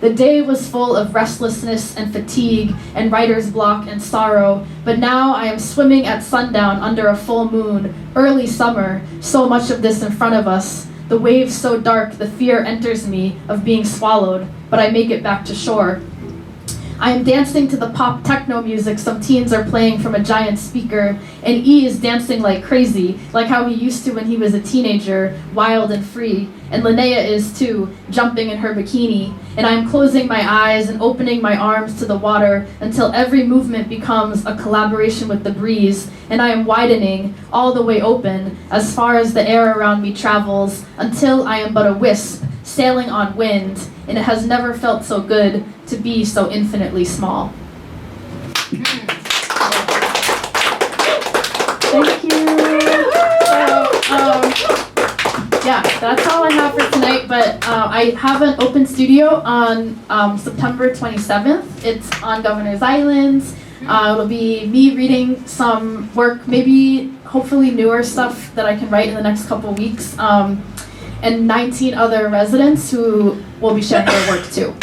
The day was full of restlessness and fatigue and writer's block and sorrow, but now I am swimming at sundown under a full moon, early summer, so much of this in front of us. The waves so dark, the fear enters me of being swallowed, but I make it back to shore. I am dancing to the pop techno music some teens are playing from a giant speaker, and E is dancing like crazy, like how he used to when he was a teenager, wild and free, and Linnea is too, jumping in her bikini, and I am closing my eyes and opening my arms to the water until every movement becomes a collaboration with the breeze, and I am widening, all the way open, as far as the air around me travels, until I am but a wisp, sailing on wind, and it has never felt so good to be so infinitely small. Thank you. Yeah, that's all I have for tonight, but I have an open studio on September 27th. It's on Governor's Island. It'll be me reading some work, maybe hopefully newer stuff that I can write in the next couple weeks, and 19 other residents who will be sharing their work too.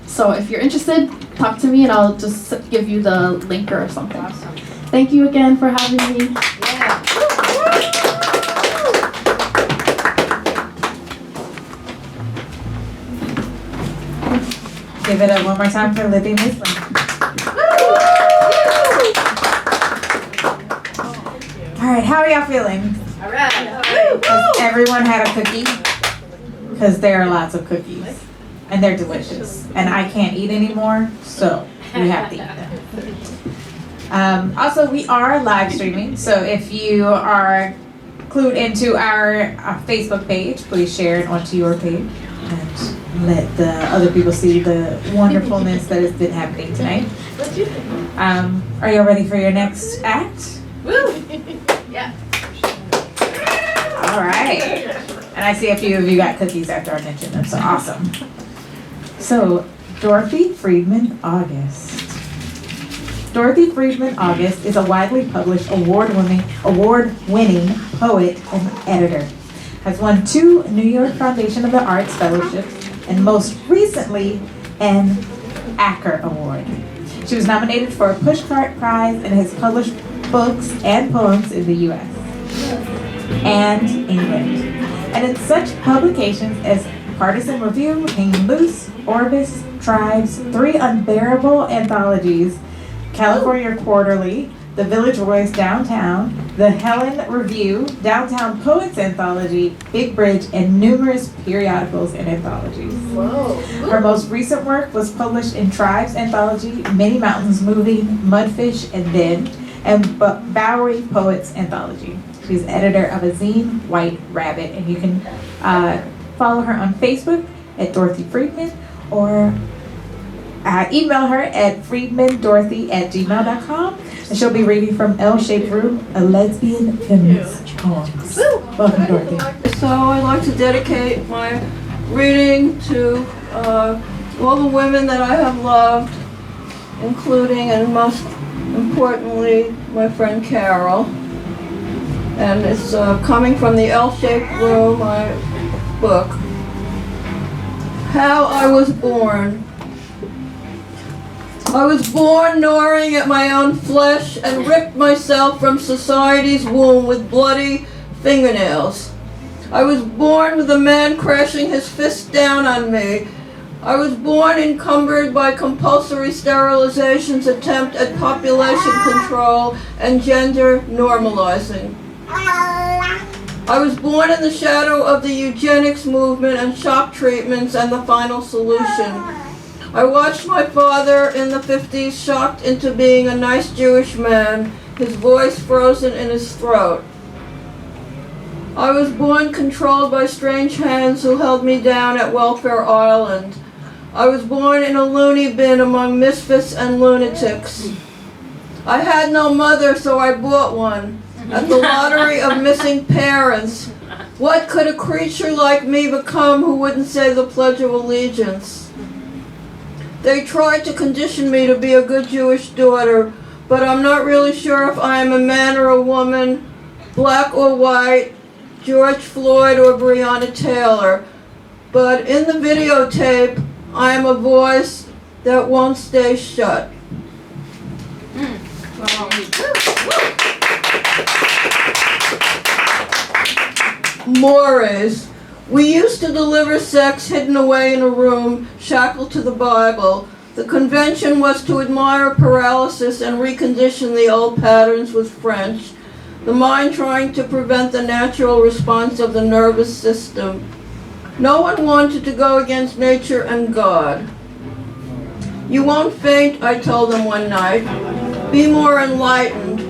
So if you're interested, talk to me and I'll just give you the link or something. Awesome. Thank you again for having me. Yeah. Give it up one more time for Libby Mislan. All right, how are y'all feeling? All right. Has everyone had a cookie? Because there are lots of cookies. And they're delicious. And I can't eat anymore, so we have to eat them. Also, we are live streaming, so if you are clued into our Facebook page, please share it onto your page and let the other people see the wonderfulness that has been happening tonight. Are you ready for your next act? Woo! Yeah. All right. And I see a few of you got cookies after I mentioned them, so awesome. So, Dorothy Friedman August. Dorothy Friedman August is a widely published award-winning poet and editor. Has won 2 New York Foundation of the Arts fellowships and most recently an Acker Award. She was nominated for a Pushcart Prize and has published books and poems in the U.S. and England. And in such publications as Partisan Review, Hanging Loose, Orbis, Tribes, 3 unbearable anthologies, California Quarterly, The Village Voice Downtown, The Helen Review, Downtown Poets Anthology, Big Bridge, and numerous periodicals and anthologies. Whoa. Her most recent work was published in Tribes Anthology, Many Mountains Moving, Mudfish, and Then, and Bowery Poets Anthology. She's editor of a zine, White Rabbit, and you can follow her on Facebook at Dorothy Friedman, or email her at friedmandorothy@gmail.com, and she'll be reading from L-Shaped Room, a lesbian feminist poems. Welcome, Dorothy. So I'd like to dedicate my reading to all the women that I have loved, including and most importantly my friend Carol. And it's coming from the L-Shaped Room, my book. How I was born. I was born gnawing at my own flesh and ripped myself from society's womb with bloody fingernails. I was born with a man crashing his fist down on me. I was born encumbered by compulsory sterilization's attempt at population control and gender normalizing. I was born in the shadow of the eugenics movement and shock treatments and the final solution. I watched my father in the 50s shocked into being a nice Jewish man, his voice frozen in his throat. I was born controlled by strange hands who held me down at Welfare Island. I was born in a loony bin among misfits and lunatics. I had no mother, so I bought one. At the lottery of missing parents. What could a creature like me become who wouldn't say the Pledge of Allegiance? They tried to condition me to be a good Jewish daughter, but I'm not really sure if I am a man or a woman, black or white, George Floyd or Breonna Taylor. But in the videotape, I am a voice that won't stay shut. Mores. We used to deliver sex hidden away in a room, shackled to the Bible. The convention was to admire paralysis and recondition the old patterns with French, the mind trying to prevent the natural response of the nervous system. No one wanted to go against nature and God. You won't faint, I told them one night. Be more enlightened,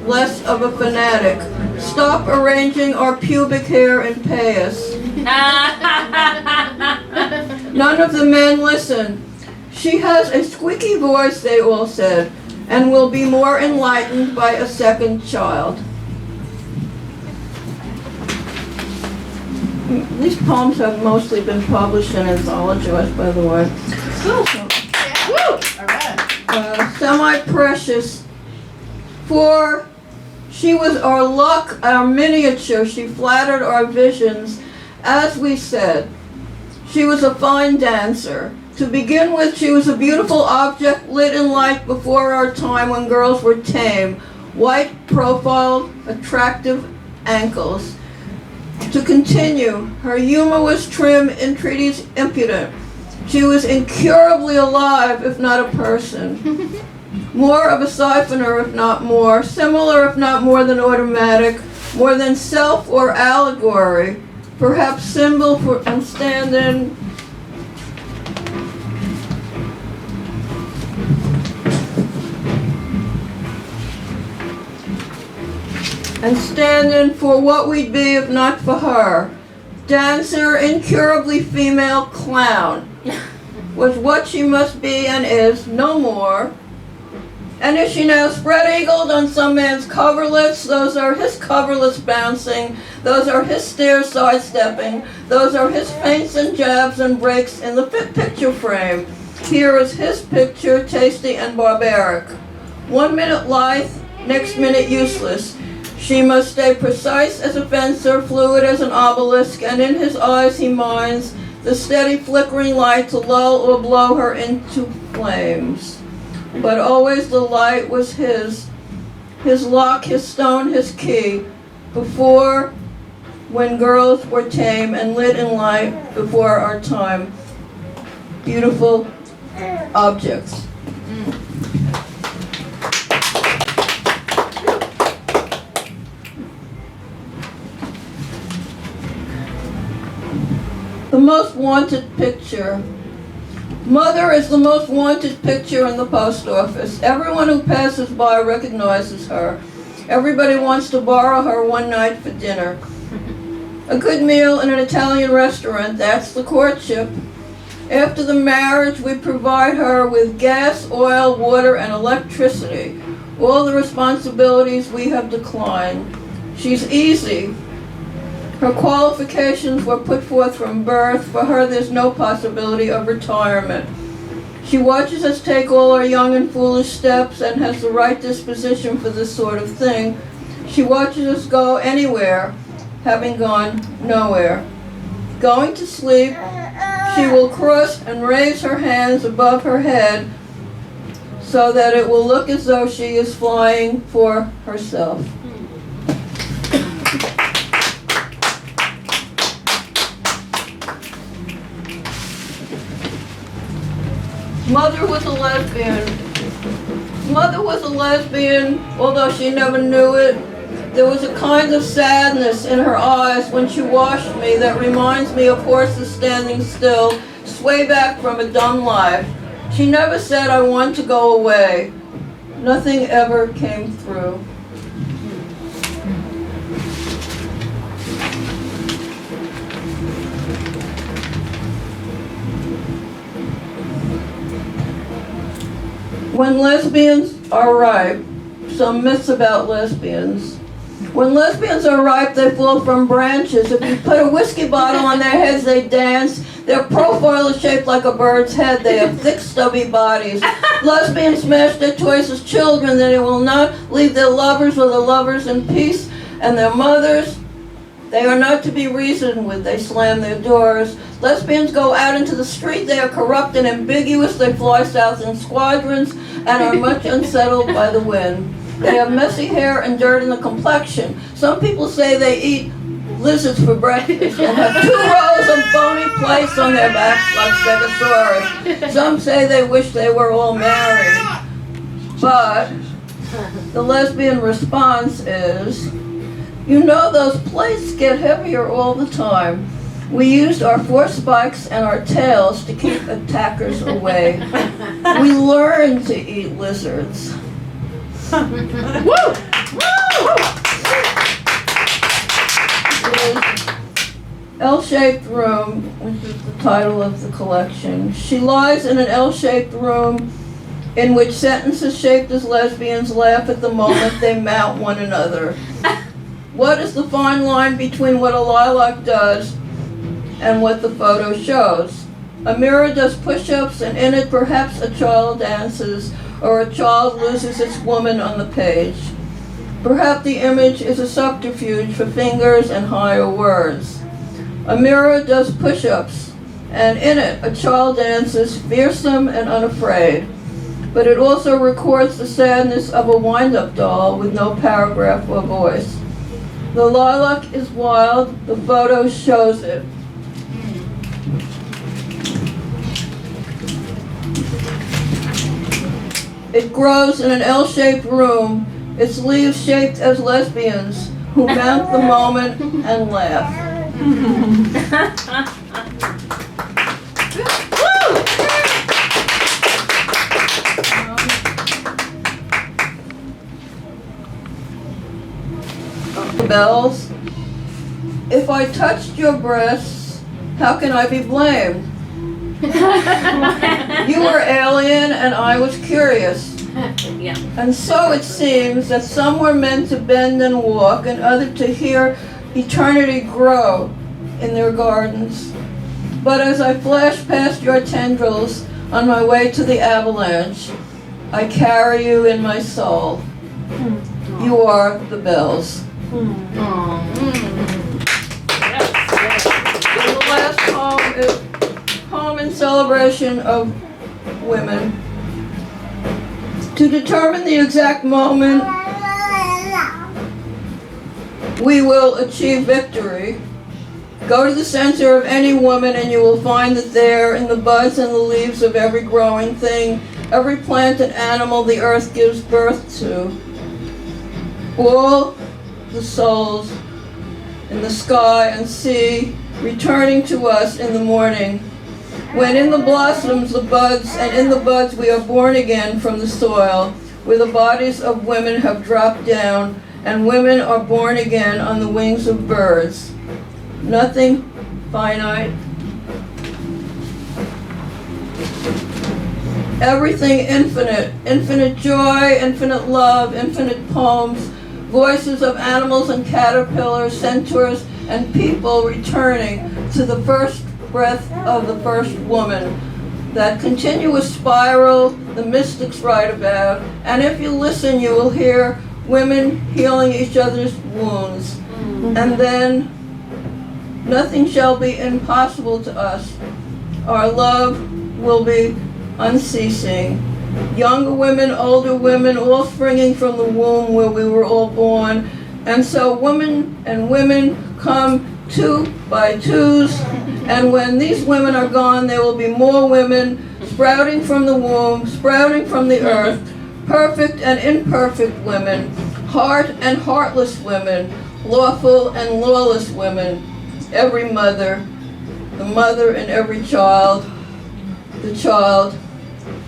less of a fanatic. Stop arranging our pubic hair and pay us. None of the men listened. She has a squeaky voice, they all said, and will be more enlightened by a second child. These poems have mostly been published in anthologies, by the way. Semi-precious. For she was our luck, our miniature. She flattered our visions. As we said, she was a fine dancer. To begin with, she was a beautiful object lit in light before our time when girls were tame. White profile, attractive ankles. To continue, her humor was trim, entreaties impudent. She was incurably alive, if not a person. More of a siphoner, if not more. Similar, if not more than automatic. More than self or allegory. Perhaps symbol for and stand-in. and standing for what we'd be if not for her. Dancer, incurably female clown, was what she must be and is no more. And is she now spread-eagled on some man's coverlets? Those are his coverlets bouncing. Those are his stairs sidestepping. Those are his feints and jabs and breaks in the picture frame. Here is his picture, tasty and barbaric. 1 minute lithe, next minute useless. She must stay precise as a fencer, fluid as an obelisk, and in his eyes he minds the steady flickering light to lull or blow her into flames. But always the light was his lock, his stone, his key, before, when girls were tame and lit in light before our time. Beautiful objects. The most wanted picture. Mother is the most wanted picture in the post office. Everyone who passes by recognizes her. Everybody wants to borrow her one night for dinner. A good meal in an Italian restaurant, that's the courtship. After the marriage, we provide her with gas, oil, water, and electricity. All the responsibilities we have declined. She's easy. Her qualifications were put forth from birth. For her, there's no possibility of retirement. She watches us take all our young and foolish steps and has the right disposition for this sort of thing. She watches us go anywhere, having gone nowhere. Going to sleep, she will cross and raise her hands above her head so that it will look as though she is flying for herself. Mother was a lesbian. Mother was a lesbian, although she never knew it. There was a kind of sadness in her eyes when she washed me that reminds me of horses standing still, sway back from a dumb life. She never said, I want to go away. Nothing ever came through. When lesbians are ripe, some myths about lesbians. When lesbians are ripe, they fall from branches. If you put a whiskey bottle on their heads, they dance. Their profile is shaped like a bird's head. They have thick, stubby bodies. Lesbians smash their toys as children. They will not leave their lovers or their lovers in peace. And their mothers, they are not to be reasoned with. They slam their doors. Lesbians go out into the street. They are corrupt and ambiguous. They fly south in squadrons and are much unsettled by the wind. They have messy hair and dirt in the complexion. Some people say they eat lizards for breakfast and have 2 rows of bony plates on their backs like stegosaurus. Some say they wish they were all married. But the lesbian response is, you know those plates get heavier all the time. We used our 4 spikes and our tails to keep attackers away. We learned to eat lizards. L-shaped room, which is the title of the collection. She lies in an L-shaped room in which sentences shaped as lesbians laugh at the moment they mount one another. What is the fine line between what a lilac does and what the photo shows? A mirror does push-ups, and in it perhaps a child dances, or a child loses its woman on the page. Perhaps the image is a subterfuge for fingers and higher words. A mirror does push-ups, and in it a child dances, fearsome and unafraid. But it also records the sadness of a wind-up doll with no paragraph or voice. The lilac is wild, the photo shows it. It grows in an L-shaped room, its leaves shaped as lesbians who mount the moment and laugh. bells. If I touched your breasts, how can I be blamed? You were alien and I was curious. Yeah. And so it seems that some were meant to bend and walk and others to hear eternity grow in their gardens. But as I flash past your tendrils on my way to the avalanche, I carry you in my soul. You are the bells. And the last poem is a poem in celebration of women. To determine the exact moment we will achieve victory, go to the center of any woman and you will find that there, in the buds and the leaves of every growing thing, every plant and animal the earth gives birth to, all the souls in the sky and sea returning to us in the morning, when in the blossoms the buds, and in the buds we are born again from the soil, where the bodies of women have dropped down, and women are born again on the wings of birds. Nothing finite. Everything infinite. Infinite joy, infinite love, infinite poems, voices of animals and caterpillars, centaurs, and people returning to the first breath of the first woman. That continuous spiral the mystics write about, and if you listen you will hear women healing each other's wounds. And then nothing shall be impossible to us. Our love will be unceasing. Younger women, older women, all springing from the womb where we were all born. And so women and women come 2 by 2s, and when these women are gone, there will be more women sprouting from the womb, sprouting from the earth, perfect and imperfect women, heart and heartless women, lawful and lawless women, every mother, the mother in every child, the child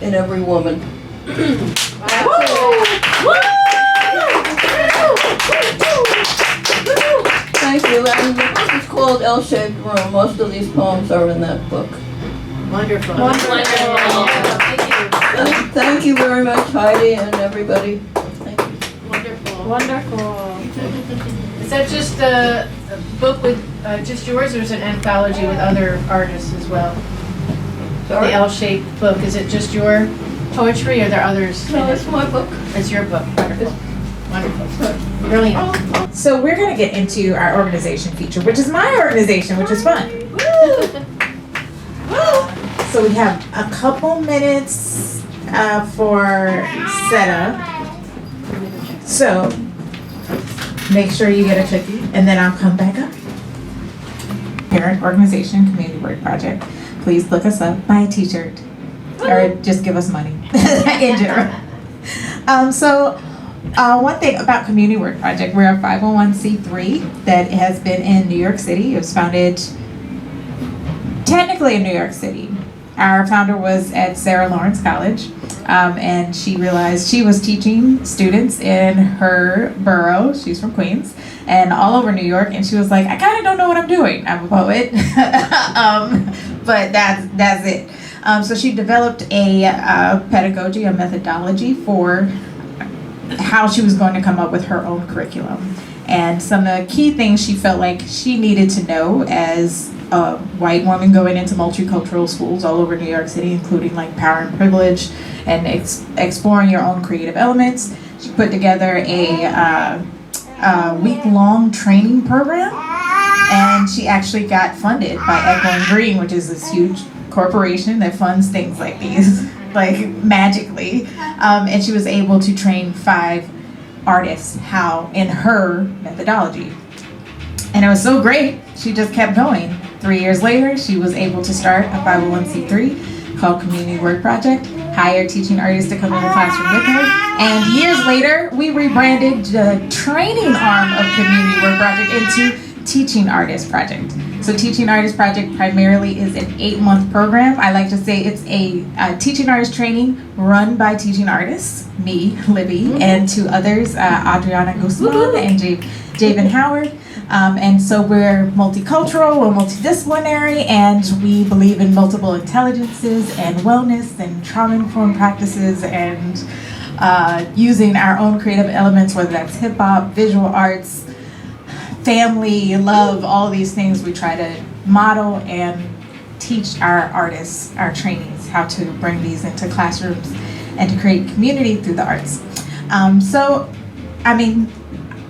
in every woman. Thank you, and the book is called L-Shaped Room. Most of these poems are in that book. Wonderful. Thank you very much, Heidi and everybody. Thank you. Wonderful. Is that just a book with just yours, or is it an anthology with other artists as well? Sorry? The L-shaped book, is it just your poetry, or are there others? No, it's my book. It's your book. Wonderful. Wonderful. Brilliant. So we're gonna get into our organization feature, which is my organization, which is fun. So we have a couple minutes for setup. So make sure you get a cookie, and then I'll come back up. Parent Organization Community Work Project. Please look us up, buy a t-shirt, or just give us money in general. One thing about Community Work Project, we're a 501c3 that has been in New York City. It was founded technically in New York City. Our founder was at Sarah Lawrence College, and she realized she was teaching students in her borough. She's from Queens, and all over New York, and she was like, I kind of don't know what I'm doing. I'm a poet, but that's it. So she developed a pedagogy, a methodology for how she was going to come up with her own curriculum. And some of the key things she felt like she needed to know as a white woman going into multicultural schools all over New York City, including like power and privilege and exploring your own creative elements. She put together a week-long training program, and she actually got funded by Echoing Green, which is this huge corporation that funds things like these, like magically. And she was able to train 5 artists how in her methodology. And it was so great, she just kept going. 3 years later, she was able to start a 501c3 called Community Work Project, hire teaching artists to come in the classroom with her. And years later, we rebranded the training arm of Community Work Project into Teaching Artist Project. So Teaching Artist Project primarily is an 8-month program. I like to say it's a teaching artist training run by teaching artists, me, Libby, and two others, Adriana Guzman and Javen Howard. And so we're multicultural, we're multidisciplinary, and we believe in multiple intelligences and wellness and trauma-informed practices and using our own creative elements, whether that's hip hop, visual arts, family, love, all these things we try to model and teach our artists, our trainees, how to bring these into classrooms and to create community through the arts. So, I mean,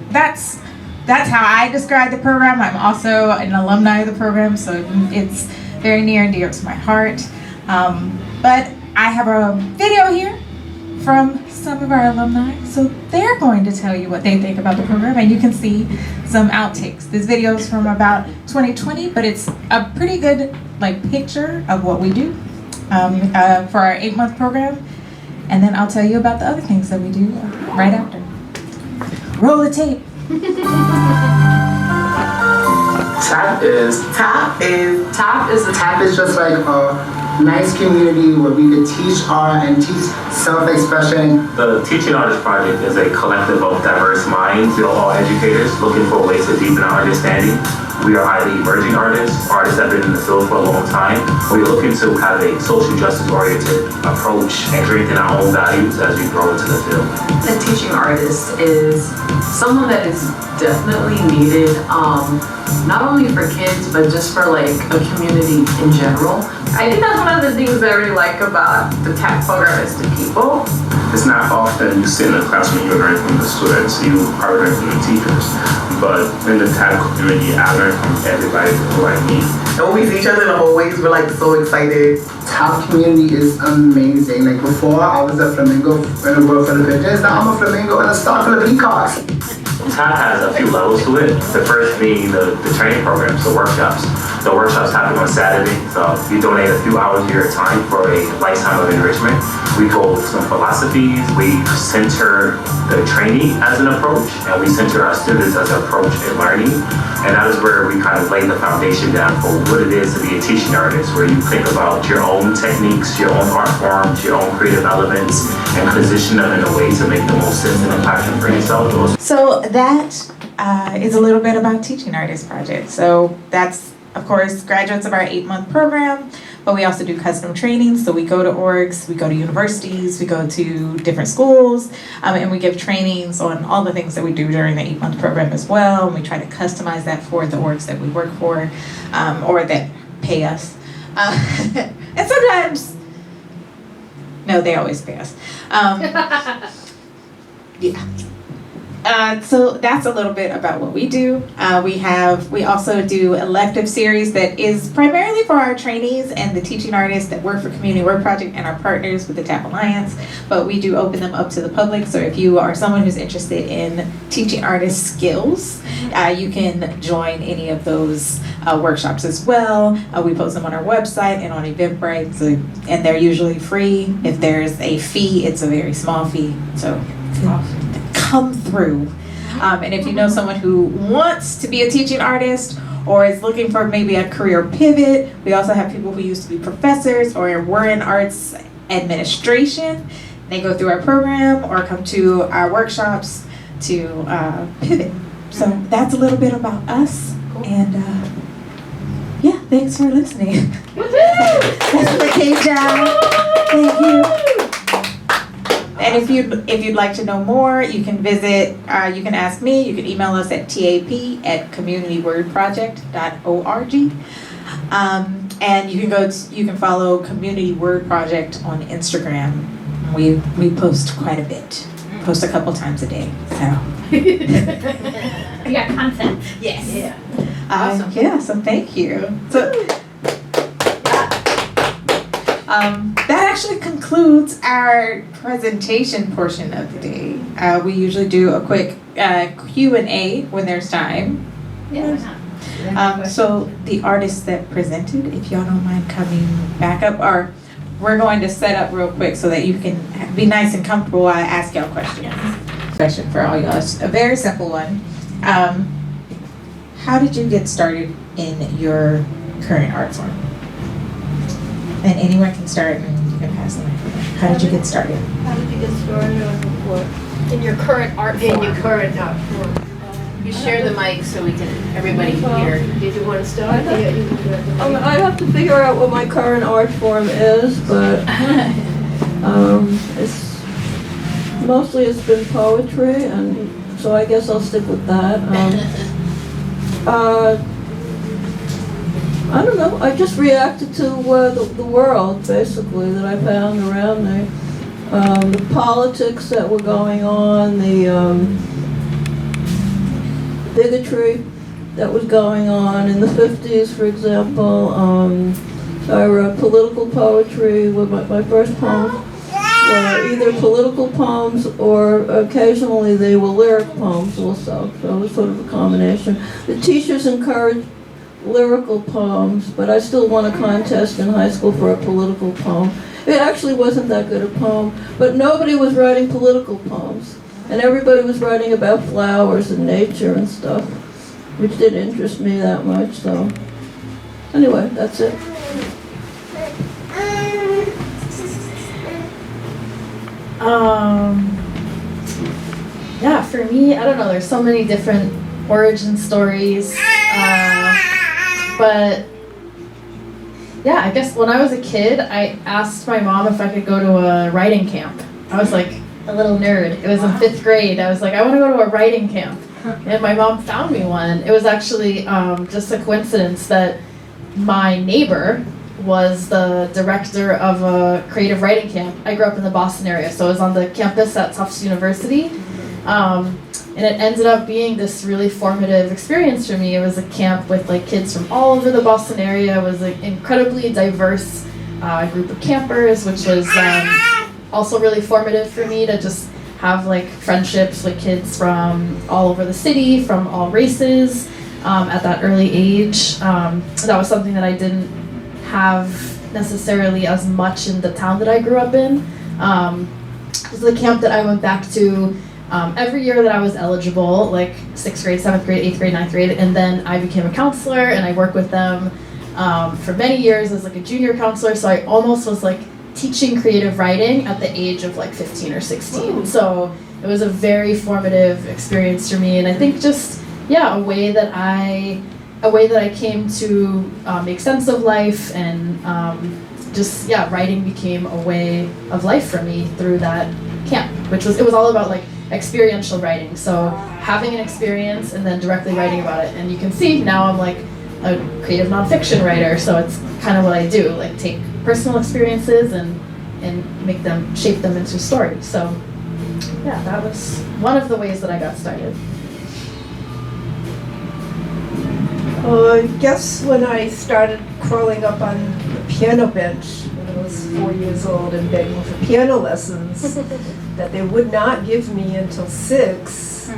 that's how I describe the program. I'm also an alumni of the program, so it's very near and dear to my heart. But I have a video here from some of our alumni, so they're going to tell you what they think about the program, and you can see some outtakes. This video is from about 2020, but it's a pretty good picture of what we do for our 8-month program, and then I'll tell you about the other things that we do right after. Roll the tape. TAP is just like a nice community where we could teach art and teach self-expression. The Teaching Artist Project is a collective of diverse minds. We're all educators looking for ways to deepen our understanding. We are highly emerging artists that have been in the field for a long time. We're looking to have a social justice-oriented approach and strengthen our own values as we grow into the field. A teaching artist is someone that is definitely needed, not only for kids, but just for a community in general. I think that's one of the things I really like about the TAP program is the people. It's not often you sit in a classroom and you learn from the students, you are learning from the teachers. But in the TAP community, I learn from everybody like me. And when we see each other in the hallways, we're so excited. TAP community is amazing. Before, I was a flamingo in the world full of pigeons. Now I'm a flamingo in a star full of peacocks. TAP has a few levels to it. The first being the training programs, the workshops. The workshops happen on Saturday, so you donate a few hours of your time for a lifetime of enrichment. We go with some philosophies, we center the trainee as an approach, and we center our students as an approach in learning. And that is where we kind of lay the foundation down for what it is to be a teaching artist, where you think about your own techniques, your own art forms, your own creative elements, and position them in a way to make the most sense and impactful for yourself. So that is a little bit about Teaching Artist Project. So that's, of course, graduates of our 8-month program, but we also do custom training. So we go to orgs, we go to universities, we go to different schools, and we give trainings on all the things that we do during the 8-month program as well. And we try to customize that for the orgs that we work for, or that pay us. And sometimes, no, they always pay us. Yeah. So that's a little bit about what we do. We also do elective series that is primarily for our trainees and the teaching artists that work for Community Work Project and our partners with the TAP Alliance, but we do open them up to the public. So if you are someone who's interested in teaching artist skills, you can join any of those workshops as well. We post them on our website and on Eventbrite, and they're usually free. If there's a fee, it's a very small fee. So come through. And if you know someone who wants to be a teaching artist or is looking for maybe a career pivot, we also have people who used to be professors or were in arts administration. They go through our program or come to our workshops to pivot. So that's a little bit about us. And yeah, thanks for listening. That's the cake down. Thank you. And if you'd like to know more, you can visit, you can ask me, you can email us at tap@communitywordproject.org. And you can follow Community Word Project on Instagram. We post quite a bit. Post a couple times a day. So We got content. yes. Yeah. Awesome. Yeah, so thank you. So that actually concludes our presentation portion of the day. We usually do a quick Q&A when there's time. Yeah. So the artists that presented, if y'all don't mind coming back up, or we're going to set up real quick so that you can be nice and comfortable while I ask y'all questions. Question for all y'all, it's a very simple one. how did you get started in your current art form? And anyone can start, and you can pass the microphone. How did you get started? How did you get started on what? In your current art In form. your current art form. You share the mic so we can, everybody can hear. Did you want to start? Yeah, you can do it. I have to figure out what my current art form is, but it's been poetry, and so I guess I'll stick with that. I don't know. I just reacted to the world, basically, that I found around me. The politics that were going on, the bigotry that was going on in the 50s, for example. I wrote political poetry. With my first poems were either political poems or occasionally they were lyric poems also. So it was sort of a combination. The teachers encouraged lyrical poems, but I still won a contest in high school for a political poem. It actually wasn't that good a poem, but nobody was writing political poems. And everybody was writing about flowers and nature and stuff, which didn't interest me that much, so. Anyway, that's it. Yeah, for me, I don't know, there's so many different origin stories, but yeah, I guess when I was a kid, I asked my mom if I could go to a writing camp. I was like a little nerd. It was in 5th grade. I was like, I want to go to a writing camp. And my mom found me one. It was actually just a coincidence that my neighbor was the director of a creative writing camp. I grew up in the Boston area, so I was on the campus at Tufts University. And it ended up being this really formative experience for me. It was a camp with like kids from all over the Boston area. It was an incredibly diverse group of campers, which was also really formative for me to just have like friendships with kids from all over the city, from all races, at that early age. That was something that I didn't have necessarily as much in the town that I grew up in. It was the camp that I went back to every year that I was eligible, like 6th grade, 7th grade, 8th grade, 9th grade, and then I became a counselor and I worked with them for many years as like a junior counselor, so I almost was like teaching creative writing at the age of like 15 or 16. So it was a very formative experience for me, and I think just, yeah, a way that I came to make sense of life, and just, yeah, writing became a way of life for me through that camp, it was all about like experiential writing, so having an experience and then directly writing about it. And you can see now I'm like a creative nonfiction writer, so it's kind of what I do, like take personal experiences and make them, shape them into stories. So yeah, that was one of the ways that I got started. I guess when I started crawling up on the piano bench when I was 4 years old and begging for piano lessons that they would not give me until 6,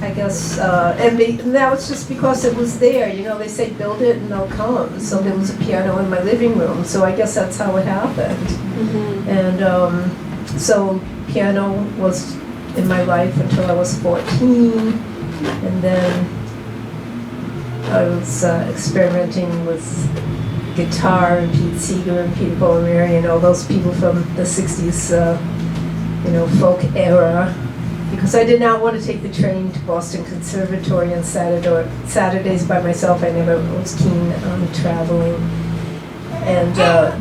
I guess, and that was just because it was there. You know, they say build it and they'll come. So there was a piano in my living room, so I guess that's how it happened. And so piano was in my life until I was 14, and then I was experimenting with guitar and Pete Seeger and Peter Bolamary and all those people from the 60s, folk era, because I did not want to take the train to Boston Conservatory on Saturdays by myself. I never was keen on traveling, and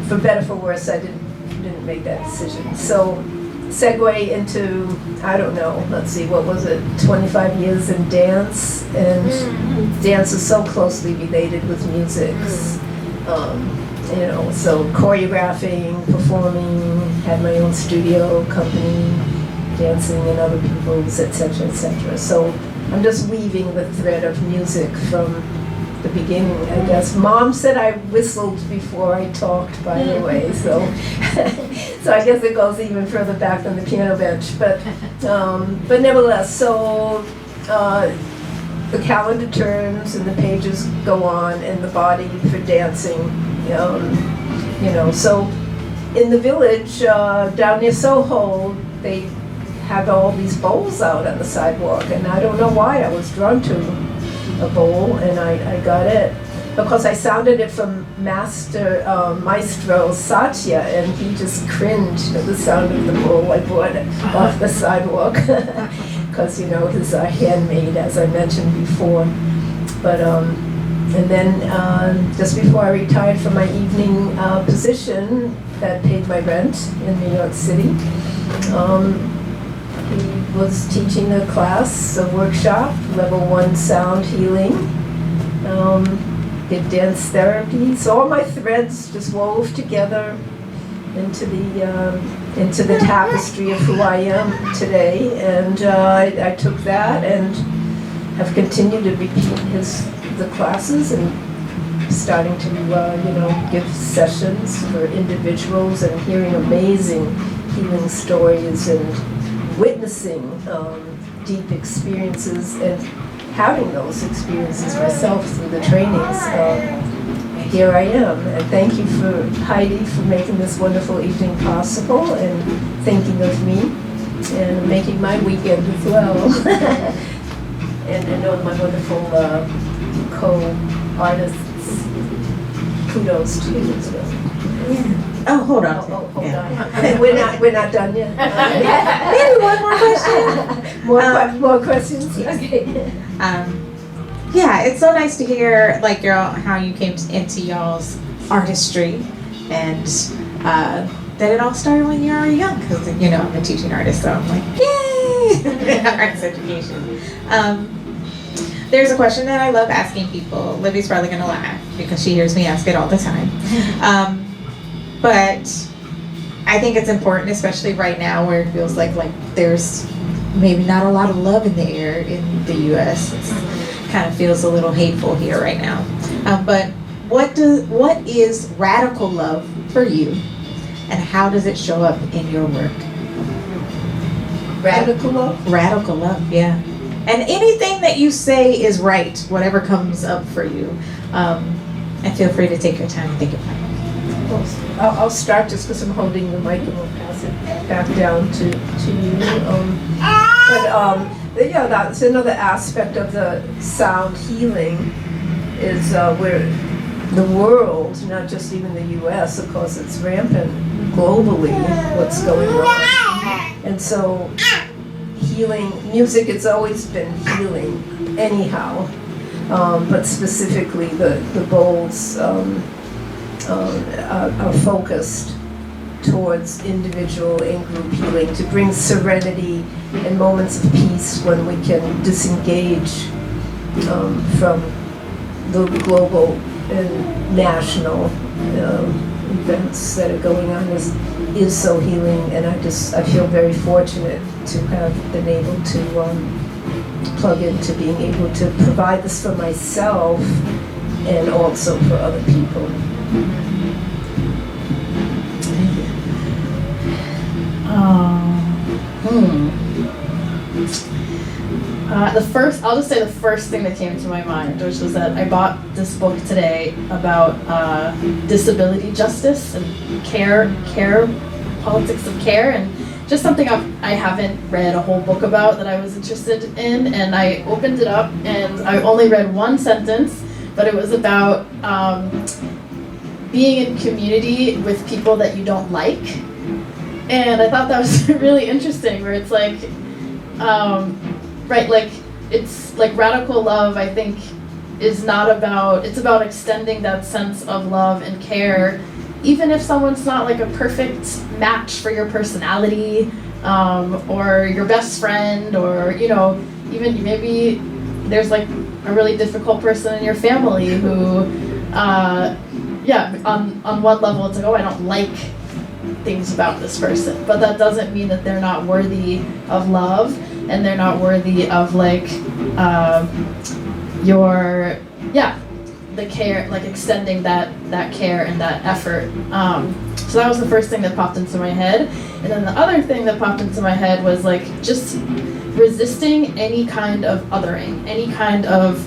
for better or for worse, I didn't make that decision. So segue into, I don't know, let's see, what was it, 25 years in dance, and dance is so closely related with music. So choreographing, performing, had my own studio company, dancing in other people's, etc., etc. So I'm just weaving the thread of music from the beginning, I guess. Mom said I whistled before I talked, by the way, so so I guess it goes even further back than the piano bench. But nevertheless, so the calendar turns and the pages go on, and the body for dancing. So in the village down near Soho, they have all these bowls out on the sidewalk, and I don't know why I was drawn to a bowl, and I got it. Because I sounded it from Maestro Satya, and he just cringed at the sound of the bowl I bought off the sidewalk. Because, you know, it's handmade, as I mentioned before. But, and then just before I retired from my evening position that paid my rent in New York City, he was teaching a class, a workshop, level 1 sound healing. Did dance therapy, so all my threads just wove together into the tapestry of who I am today, and I took that and have continued to repeat the classes and starting to give sessions for individuals and hearing amazing healing stories and witnessing deep experiences and having those experiences myself through the trainings. Here I am, and thank you for Heidi for making this wonderful evening possible and thinking of me and making my weekend as well. and all my wonderful co-artists. Kudos to you as well. Yeah. Oh, hold on. Hold Yeah. on. We're not done yet. Maybe one more question. More questions? Okay. Yeah, it's so nice to hear like how you came into y'all's artistry, and that it all started when you were young. Because I'm a teaching artist, so I'm like, yay, arts education. There's a question that I love asking people. Libby's probably gonna laugh because she hears me ask it all the time. But I think it's important, especially right now where it feels like there's maybe not a lot of love in the air in the U.S. It kind of feels a little hateful here right now. But what is radical love for you, and how does it show up in your work? Radical love? Radical love, yeah. And anything that you say is right, whatever comes up for you. And feel free to take your time and think about it. I'll start just because I'm holding the mic and we'll pass it back down to you. Yeah, that's another aspect of the sound healing is where the world, not just even the U.S., of course, it's rampant globally what's going on. And so healing, music has always been healing anyhow, but specifically the bowls are focused towards individual and group healing to bring serenity and moments of peace when we can disengage from the global and national events that are going on is so healing, and I feel very fortunate to have been able to plug into being able to provide this for myself and also for other people. I'll just say the first thing that came to my mind, which was that I bought this book today about disability justice and care, politics of care, and just something I haven't read a whole book about that I was interested in, and I opened it up and I only read one sentence, but it was about being in community with people that you don't like. And I thought that was really interesting, where it's like, right, like, it's like radical love, I think, is not about, it's about extending that sense of love and care, even if someone's not like a perfect match for your personality, or your best friend, or, even maybe there's like a really difficult person in your family who, on one level it's like, oh, I don't like things about this person, but that doesn't mean that they're not worthy of love, and they're not worthy of like the care, like extending that care and that effort. So that was the first thing that popped into my head, and then the other thing that popped into my head was like just resisting any kind of othering, any kind of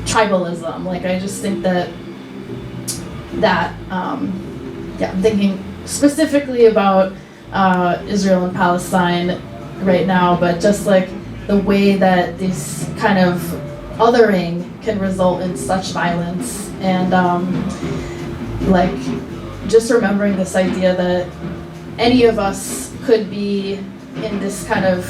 tribalism. Like I just think that I'm thinking specifically about Israel and Palestine right now, but just like the way that these kind of othering can result in such violence. And like just remembering this idea that any of us could be in this kind of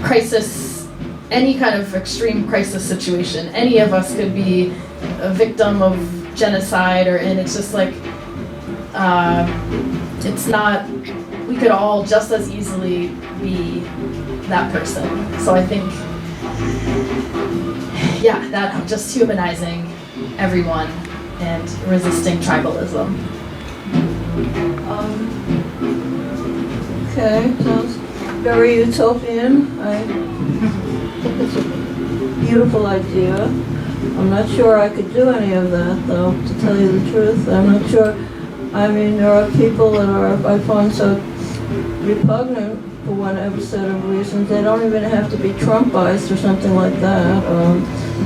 crisis, any kind of extreme crisis situation. Any of us could be a victim of genocide, and it's just like, it's not, we could all just as easily be that person. So I think, yeah, that just humanizing everyone and resisting tribalism. Okay, sounds very utopian. I think it's a beautiful idea. I'm not sure I could do any of that, though, to tell you the truth. I'm not sure. I mean, there are people that I find so repugnant for whatever set of reasons. They don't even have to be Trumpized or something like that.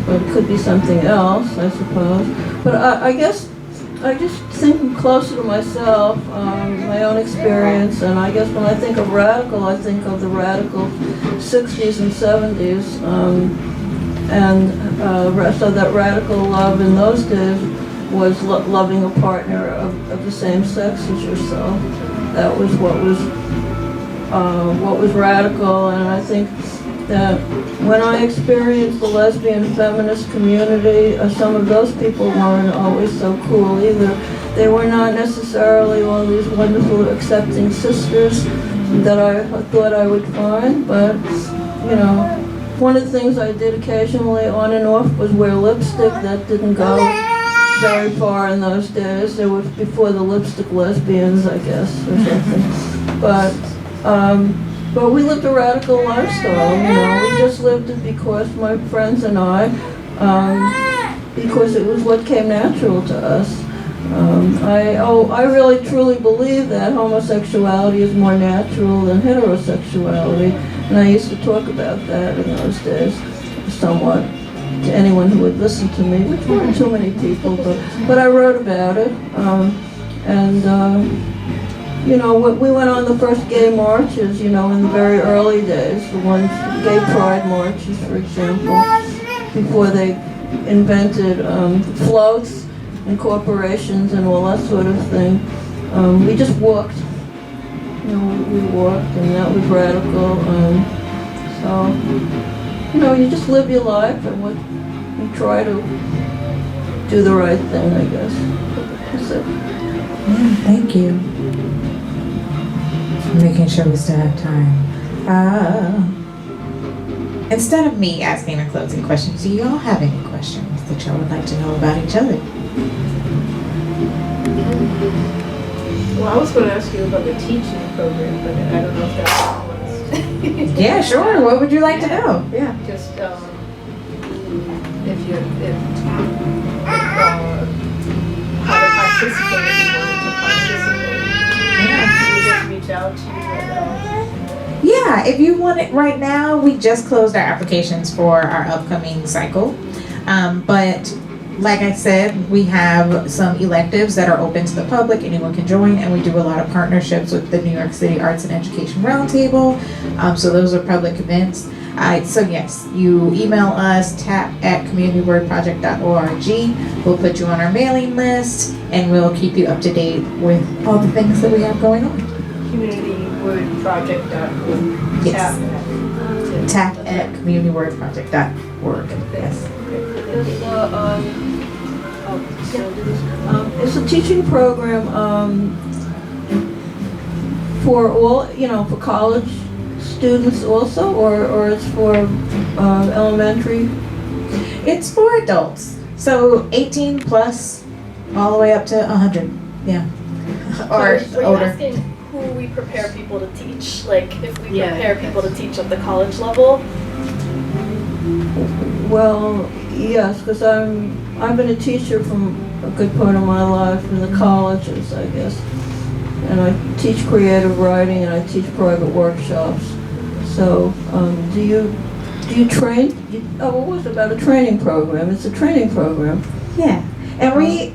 But it could be something else, I suppose. But I guess I just think closer to myself, my own experience, and I guess when I think of radical, I think of the radical 60s and 70s, so that radical love in those days was loving a partner of the same sex as yourself. That was what was radical, and I think that when I experienced the lesbian feminist community, some of those people weren't always so cool either. They were not necessarily all these wonderful accepting sisters that I thought I would find, but you know, one of the things I did occasionally on and off was wear lipstick. That didn't go very far in those days. It was before the lipstick lesbians, I guess, or something. But we lived a radical lifestyle, you know. We just lived it because my friends and I, because it was what came natural to us. I really truly believe that homosexuality is more natural than heterosexuality, and I used to talk about that in those days, somewhat, to anyone who would listen to me, which weren't too many people, but I wrote about it, you know, we went on the first gay marches, you know, in the very early days, the gay pride marches, for example, before they invented floats and corporations and all that sort of thing. We just walked, you know, we walked, and that was radical. So, you know, you just live your life and you try to do the right thing, I guess. That's it. Yeah, thank you. Making sure we still have time. Instead of me asking a closing question, do y'all have any questions that y'all would like to know about each other? Well, I was going to ask you about the teaching program, but I don't know if that's Yeah, sure. What would you like to know? Yeah. just if how to participate, if you wanted to participate. Yeah. You just reach out to you. Yeah, if you want it right now, we just closed our applications for our upcoming cycle. But like I said, we have some electives that are open to the public. Anyone can join, and we do a lot of partnerships with the New York City Arts and Education Roundtable. So those are public events. So yes, you email us, tap@communitywordproject.org. We'll put you on our mailing list, and we'll keep you up to date with all the things that we have going on. CommunityWordProject.org. Yes. Tap@communitywordproject.org. Yes. It's a teaching program for all, you know, for college students also, or it's for elementary? It's for adults, so 18 plus, all the way up to 100. Yeah, or Were you older. asking who we prepare people to teach? Like, if we Yeah. prepare people to teach at the college level? Well, yes, because I've been a teacher from a good part of my life in the colleges, I guess. And I teach creative writing, and I teach private workshops. So, do you train? What was it about a training program? It's a training program. Yeah, and we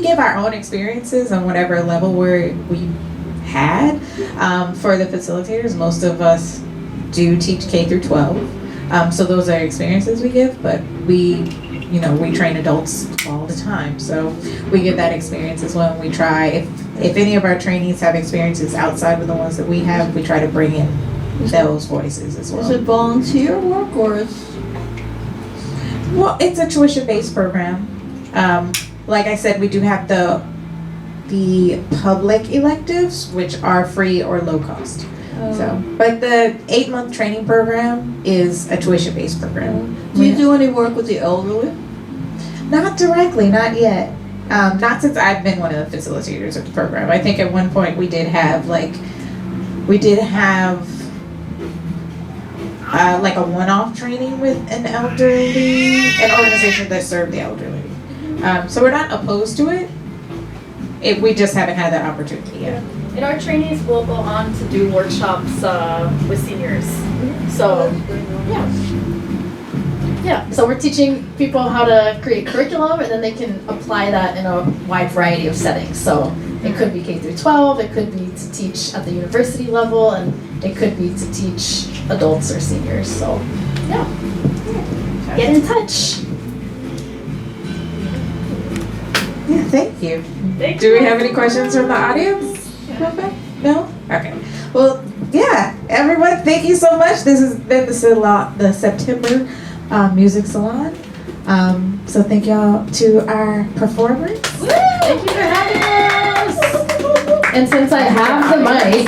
give our own experiences on whatever level we had. For the facilitators, most of us do teach K through 12. So those are experiences we give, but we train adults all the time. So we give that experience as well. We try, if any of our trainees have experiences outside of the ones that we have, we try to bring in those voices as well. Is it volunteer work or is? Well, it's a tuition-based program. Like I said, we do have the public electives, which are free or low cost. So, but the 8-month training program is a tuition-based program. Do you do any work with the elderly? Not directly, not yet. Not since I've been one of the facilitators of the program. I think at one point we did have like a one-off training with an organization that served the elderly. So we're not opposed to it. We just haven't had that opportunity yet. And our trainees will go on to do workshops with seniors. So, yeah. So we're teaching people how to create curriculum, and then they can apply that in a wide variety of settings. So it could be K through 12, it could be to teach at the university level, and it could be to teach adults or seniors. So, yeah. Get in touch. Yeah, thank you. Thank Do we have any questions from the audience? No? Okay. Well, yeah, everyone, thank you so much. This has been the September Music Salon. So thank y'all to our performers. Woo! Thank you for having us. And since I have the mic,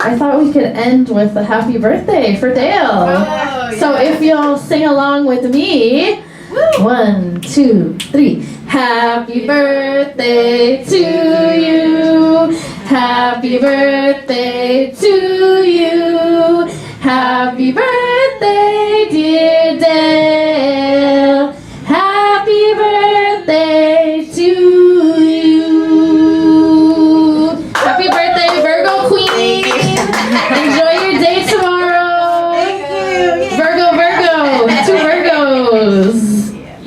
I thought we could end with a happy birthday for Dale. Oh, So if you'll sing along with me, 1, 2, 3. Happy birthday to you. Happy birthday to you. Happy birthday, dear Dale. Happy birthday to you. Happy birthday, Virgo Queen. Enjoy your day tomorrow. Thank you. Virgo. 2 Virgos.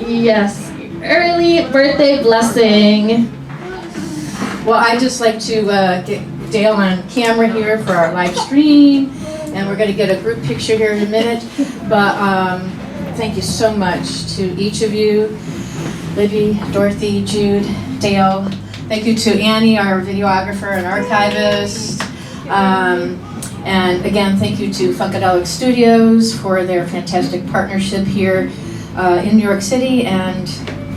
Yes. Early birthday blessing. Well, I'd just like to get Dale on camera here for our live stream, and we're going to get a group picture here in a minute. But thank you so much to each of you, Libby, Dorothy, Jude, Dale. Thank you to Annie, our videographer and archivist. And again, thank you to Funkadelic Studios for their fantastic partnership here in New York City and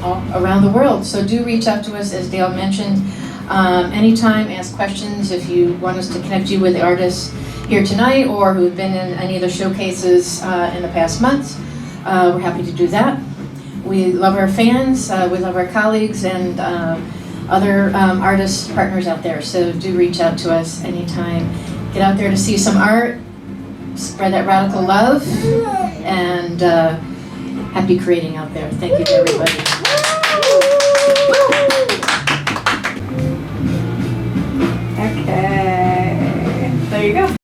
all around the world. So do reach out to us, as Dale mentioned, anytime. Ask questions if you want us to connect you with the artists here tonight or who've been in any of the showcases in the past months. We're happy to do that. We love our fans, we love our colleagues, and other artist partners out there. So do reach out to us anytime. Get out there to see some art, spread that radical love, and happy creating out there. Thank you to everybody. Okay. There you go.